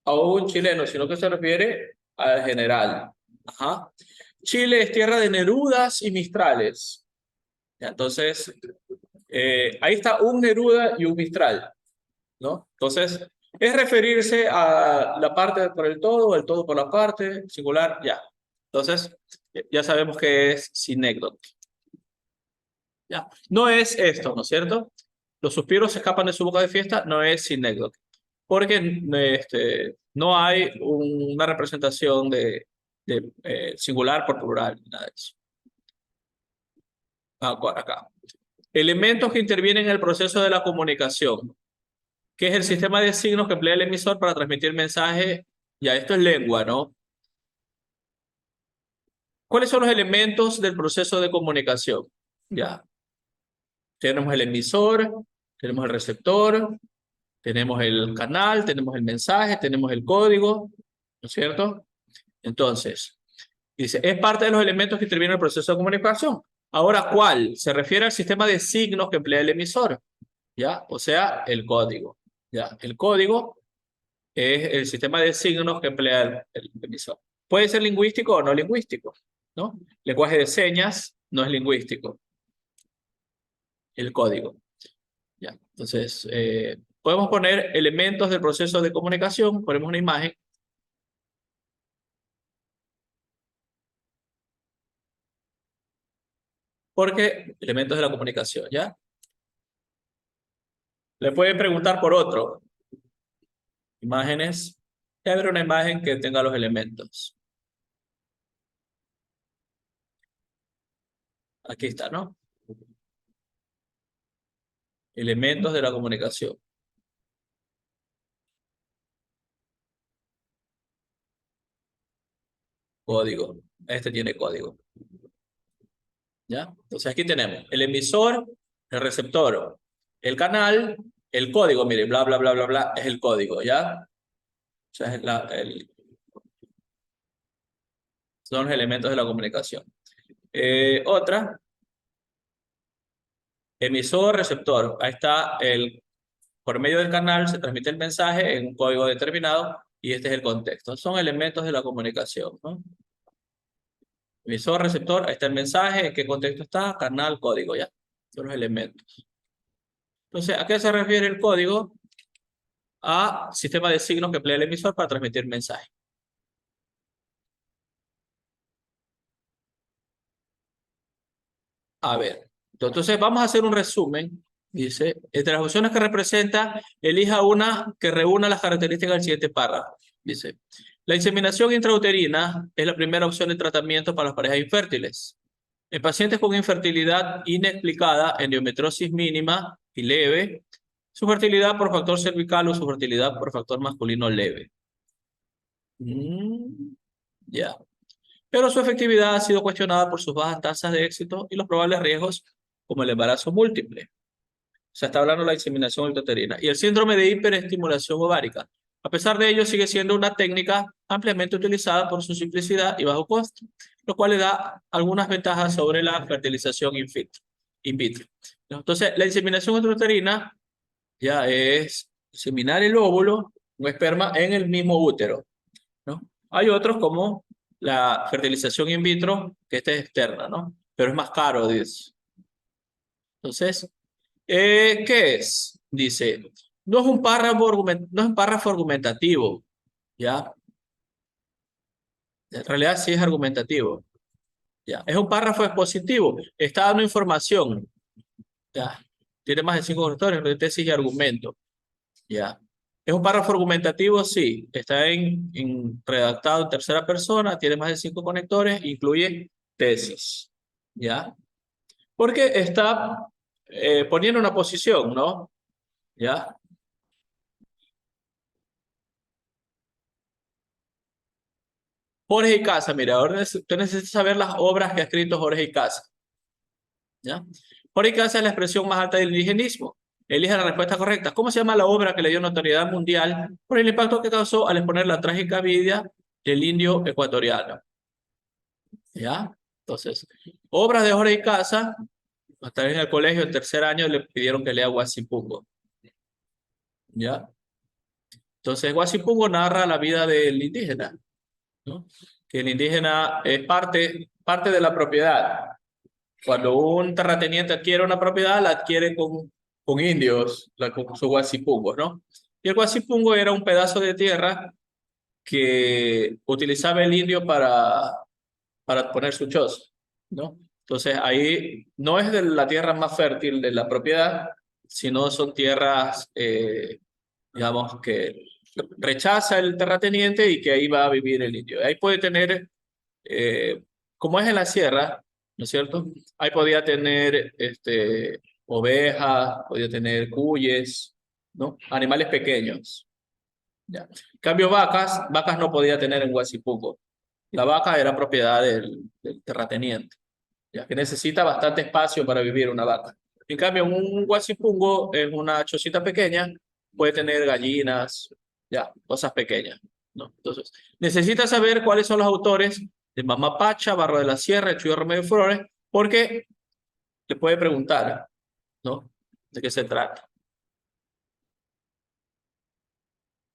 a un chileno, sino que se refiere al general. Ajá. Chile es tierra de Nerudas y Mistrales. Ya, entonces, ahí está un Neruda y un Mistral, ¿no? Entonces, es referirse a la parte por el todo por la parte, singular, ya. Entonces, ya sabemos que es sinécdoque. Ya. No es esto, ¿no es cierto? Los suspiros se escapan de su boca de fiesta, no es sinécdoque. Porque no hay una representación de singular por plural, nada de eso. Acá. Elementos que intervienen en el proceso de la comunicación, que es el sistema de signos que emplea el emisor para transmitir mensaje. Ya, esto es lengua, ¿no? ¿Cuáles son los elementos del proceso de comunicación? Ya, tenemos el emisor, tenemos el receptor, Tenemos el canal, tenemos el mensaje, tenemos el código, ¿no es cierto? Entonces, dice, es parte de los elementos que intervienen en el proceso de comunicación. Ahora, ¿cuál? Se refiere al sistema de signos que emplea el emisor, ¿ya? O sea, el código, ¿ya? El código es el sistema de signos que emplea el emisor. Puede ser lingüístico o no lingüístico, ¿no? Lenguaje de señas no es lingüístico. El código, ¿ya? Entonces, podemos poner elementos del proceso de comunicación, ponemos una imagen. Porque elementos de la comunicación, ¿ya? Le pueden preguntar por otro. Imágenes. Y habrá una imagen que tenga los elementos. Aquí está, ¿no? Elementos de la comunicación. Código. Este tiene código. ¿Ya? Entonces aquí tenemos el emisor, el receptor, el canal, el código. Mire, bla, bla, bla, bla, bla, es el código, ¿ya? O sea, es son los elementos de la comunicación. Otra. Emisor, receptor. Ahí está por medio del canal se transmite el mensaje en un código determinado y este es el contexto. Son elementos de la comunicación, ¿no? Emisor, receptor, ahí está el mensaje, en qué contexto está, canal, código, ¿ya? Son los elementos. Entonces, ¿a qué se refiere el código? A sistema de signos que emplea el emisor para transmitir mensaje. A ver, entonces vamos a hacer un resumen. Dice, entre las opciones que representa, elija una que reúna las características del siguiente párrafo. Dice, la inseminación intrauterina es la primera opción de tratamiento para las parejas infértiles. En pacientes con infertilidad inexplicada, endometriosis mínima y leve, su fertilidad por factor cervical o su fertilidad por factor masculino leve. Ya. Pero su efectividad ha sido cuestionada por sus bajas tasas de éxito y los probables riesgos como el embarazo múltiple. O sea, está hablando de la inseminación intrauterina. Y el síndrome de hiperestimulación ovárica. A pesar de ello, sigue siendo una técnica ampliamente utilizada por su simplicidad y bajo costo, lo cual le da algunas ventajas sobre la fertilización in vitro. Entonces, la inseminación intrauterina ya es inseminar el óvulo, un esperma, en el mismo útero, ¿no? Hay otros como la fertilización in vitro, que esta es externa, ¿no? Pero es más caro, dice. Entonces, ¿qué es? Dice, no es un párrafo argumentativo, ¿ya? En realidad sí es argumentativo, ¿ya? Es un párrafo expositivo, está dando información, ¿ya? Tiene más de 5 conectores, de tesis y argumento, ¿ya? ¿Es un párrafo argumentativo? Sí. Está redactado en tercera persona, tiene más de 5 conectores, incluye tesis, ¿ya? Porque está poniendo una posición, ¿no? ¿Ya? Jorge y Casa, mira, ahora usted necesita saber las obras que ha escrito Jorge y Casa, ¿ya? Jorge y Casa es la expresión más alta del indigenismo. Elija la respuesta correcta. ¿Cómo se llama la obra que le dio notoriedad mundial por el impacto que causó al exponer la trágica vida del indio ecuatoriano? ¿Ya? Entonces, obras de Jorge y Casa, hasta en el colegio, en tercer año, le pidieron que lea Guasipungo. ¿Ya? Entonces, Guasipungo narra la vida del indígena, ¿no? Que el indígena es parte de la propiedad. Cuando un terrateniente adquiere una propiedad, la adquiere con indios, con sus guasipungos, ¿no? Y el guasipungo era un pedazo de tierra que utilizaba el indio para poner su choza, ¿no? Entonces ahí no es de la tierra más fértil de la propiedad, sino son tierras, digamos, que rechaza el terrateniente y que ahí va a vivir el indio. Ahí puede tener, como es en la sierra, ¿no es cierto? Ahí podía tener ovejas, podía tener cuyes, ¿no? Animales pequeños. Ya. En cambio, vacas no podía tener en Guasipuco. La vaca era propiedad del terrateniente, ya que necesita bastante espacio para vivir una vaca. En cambio, un guasipungo es una chocita pequeña puede tener gallinas, ya, cosas pequeñas, ¿no? Entonces, necesita saber cuáles son los autores de Mamá Pacha, Barro de la Sierra, Chuyo Remedio Flores, porque le puede preguntar, ¿no? ¿De qué se trata?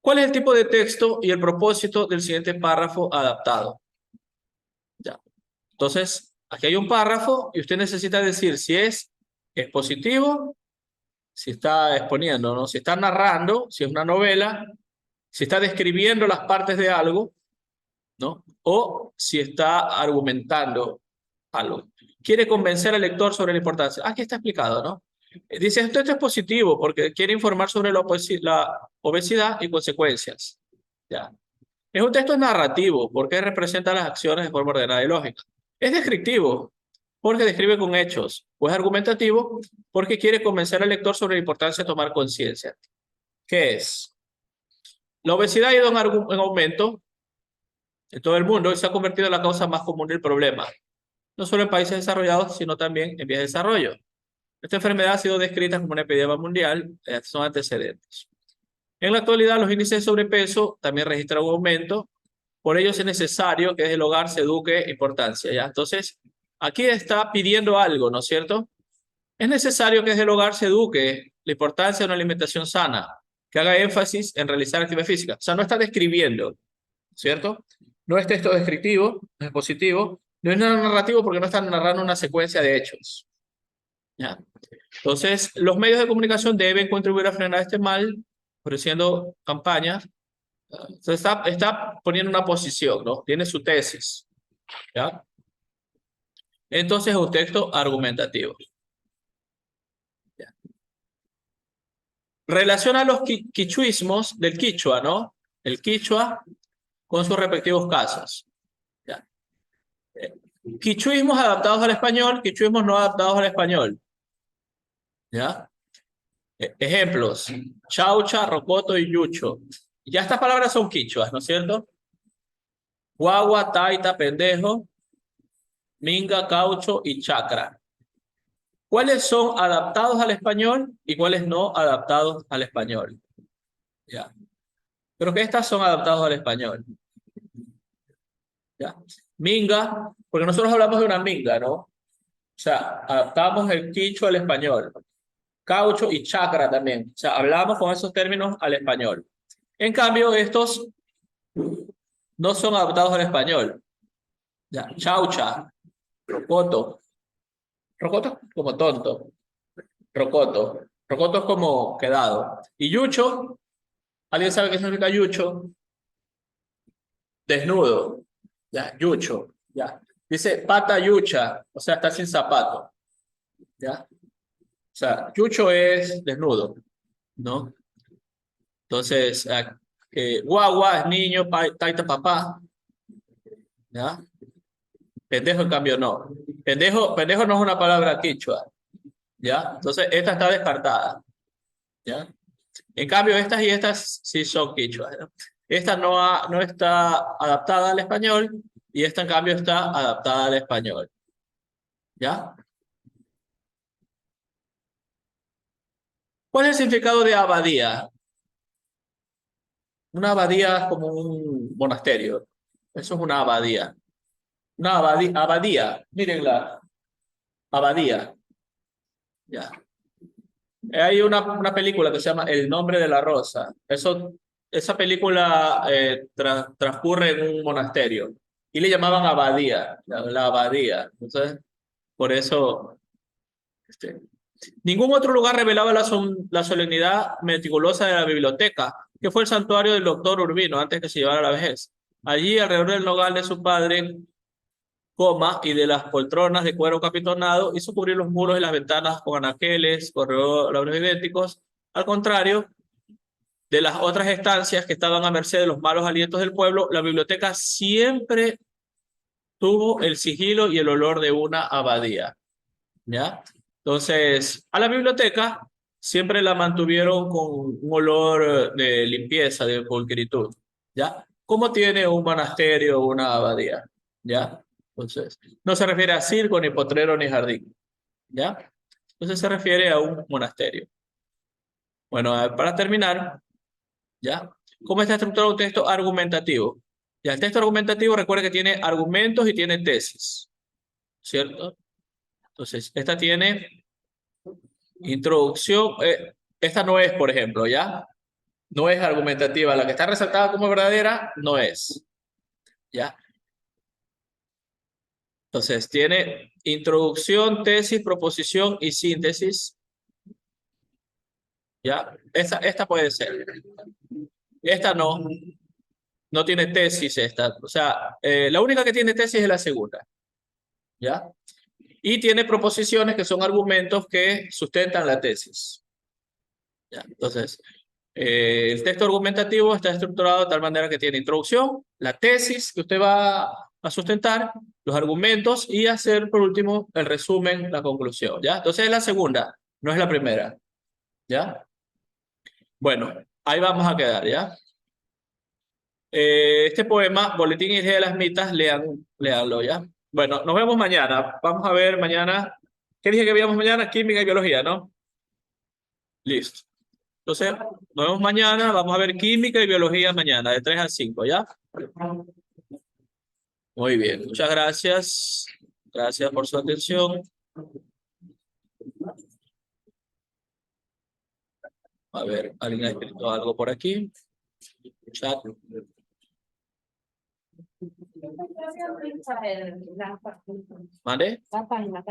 ¿Cuál es el tipo de texto y el propósito del siguiente párrafo adaptado? Ya. Entonces, aquí hay un párrafo y usted necesita decir si es expositivo, si está exponiendo, ¿no? Si está narrando, si es una novela, si está describiendo las partes de algo, ¿no? O si está argumentando algo. Quiere convencer al lector sobre la importancia. Aquí está explicado, ¿no? Dice, esto es positivo porque quiere informar sobre la obesidad y consecuencias. ¿Ya? Es un texto narrativo porque representa las acciones de forma ordenada y lógica. Es descriptivo porque describe con hechos. O es argumentativo porque quiere convencer al lector sobre la importancia de tomar conciencia. ¿Qué es? La obesidad ha ido en aumento en todo el mundo y se ha convertido en la causa más común del problema, no solo en países desarrollados, sino también en vías de desarrollo. Esta enfermedad ha sido descrita como una epidemia mundial, son antecedentes. En la actualidad, los índices de sobrepeso también registran un aumento, por ello es necesario que desde el hogar se eduque importancia, ¿ya? Entonces, aquí está pidiendo algo, ¿no es cierto? Es necesario que desde el hogar se eduque la importancia de una alimentación sana, que haga énfasis en realizar actividad física. O sea, no está describiendo, ¿cierto? No es texto descriptivo, no es positivo, no es narrativo porque no están narrando una secuencia de hechos, ¿ya? Entonces, los medios de comunicación deben contribuir a frenar este mal, ofreciendo campañas. Entonces, está poniendo una posición, ¿no? Tiene su tesis, ¿ya? Entonces, es un texto argumentativo. ¿Ya? Relaciona los quichuismos del quichua, ¿no? El quichua con sus respectivos casos. ¿Ya? Quichuismos adaptados al español, quichuismos no adaptados al español. ¿Ya? Ejemplos: chaucha, rocoto y yucho. Ya estas palabras son quichuas, ¿no es cierto? Guagua, taita, pendejo, minga, caucho y chacra. ¿Cuáles son adaptados al español y cuáles no adaptados al español? Ya. Creo que estas son adaptados al español. ¿Ya? Minga, porque nosotros hablamos de una minga, ¿no? O sea, adaptamos el quichua al español. Caucho y chacra también. O sea, hablamos con esos términos al español. En cambio, estos no son adaptados al español. Ya. Chaucha, rocoto. Rocoto es como tonto. Rocoto. Rocoto es como quedado. Y yucho, ¿alguien sabe qué significa yucho? Desnudo. Ya, yucho. Ya. Dice pata yucha, o sea, está sin zapato. ¿Ya? O sea, yucho es desnudo, ¿no? Entonces, guagua es niño, taita papá, ¿ya? Pendejo, en cambio, no. Pendejo no es una palabra quichua, ¿ya? Entonces, esta está descartada, ¿ya? En cambio, estas y estas sí son quichuas, ¿no? Esta no está adaptada al español y esta, en cambio, está adaptada al español, ¿ya? ¿Cuál es el significado de abadía? Una abadía es como un monasterio. Eso es una abadía. Una abadía, mírenla, abadía. Ya. Hay una película que se llama El nombre de la rosa. Esa película transcurre en un monasterio y le llamaban abadía, la abadía. Entonces, por eso, ningún otro lugar revelaba la solemnidad meticulosa de la biblioteca, que fue el santuario del doctor Urbino antes que se llevara a la vejez. Allí, alrededor del nogal de su padre, y de las poltronas de cuero capitonado, hizo cubrir los muros y las ventanas con anaqueles, corredores idénticos. Al contrario de las otras estancias que estaban a merced de los malos alientos del pueblo, la biblioteca siempre tuvo el sigilo y el olor de una abadía, ¿ya? Entonces, a la biblioteca siempre la mantuvieron con un olor de limpieza, de pulcritud, ¿ya? Como tiene un monasterio o una abadía, ¿ya? Entonces, no se refiere a circo, ni potrero, ni jardín, ¿ya? Entonces se refiere a un monasterio. Bueno, para terminar, ¿ya? ¿Cómo está estructurado un texto argumentativo? Ya, el texto argumentativo, recuerda que tiene argumentos y tiene tesis, ¿cierto? Entonces, esta tiene introducción. Esta no es, por ejemplo, ¿ya? No es argumentativa. La que está resaltada como verdadera, no es, ¿ya? Entonces, tiene introducción, tesis, proposición y síntesis. ¿Ya? Esta puede ser. Esta no. No tiene tesis esta. O sea, la única que tiene tesis es la segunda. ¿Ya? Y tiene proposiciones que son argumentos que sustentan la tesis. ¿Ya? Entonces, el texto argumentativo está estructurado de tal manera que tiene introducción, la tesis que usted va a sustentar, los argumentos y hacer por último el resumen, la conclusión. ¿Ya? Entonces es la segunda, no es la primera. ¿Ya? Bueno, ahí vamos a quedar. ¿Ya? Este poema, Boletín y Idea de las Mitas, léanlo. ¿Ya? Bueno, nos vemos mañana. Vamos a ver mañana. ¿Qué dije que veíamos mañana? Química y biología, ¿no? Listo. Entonces, nos vemos mañana. Vamos a ver química y biología mañana, de 3 a 5, ¿ya? Muy bien. Muchas gracias. Gracias por su atención. A ver, ¿alguien ha escrito algo por aquí? Chat. ¿Vale? La página,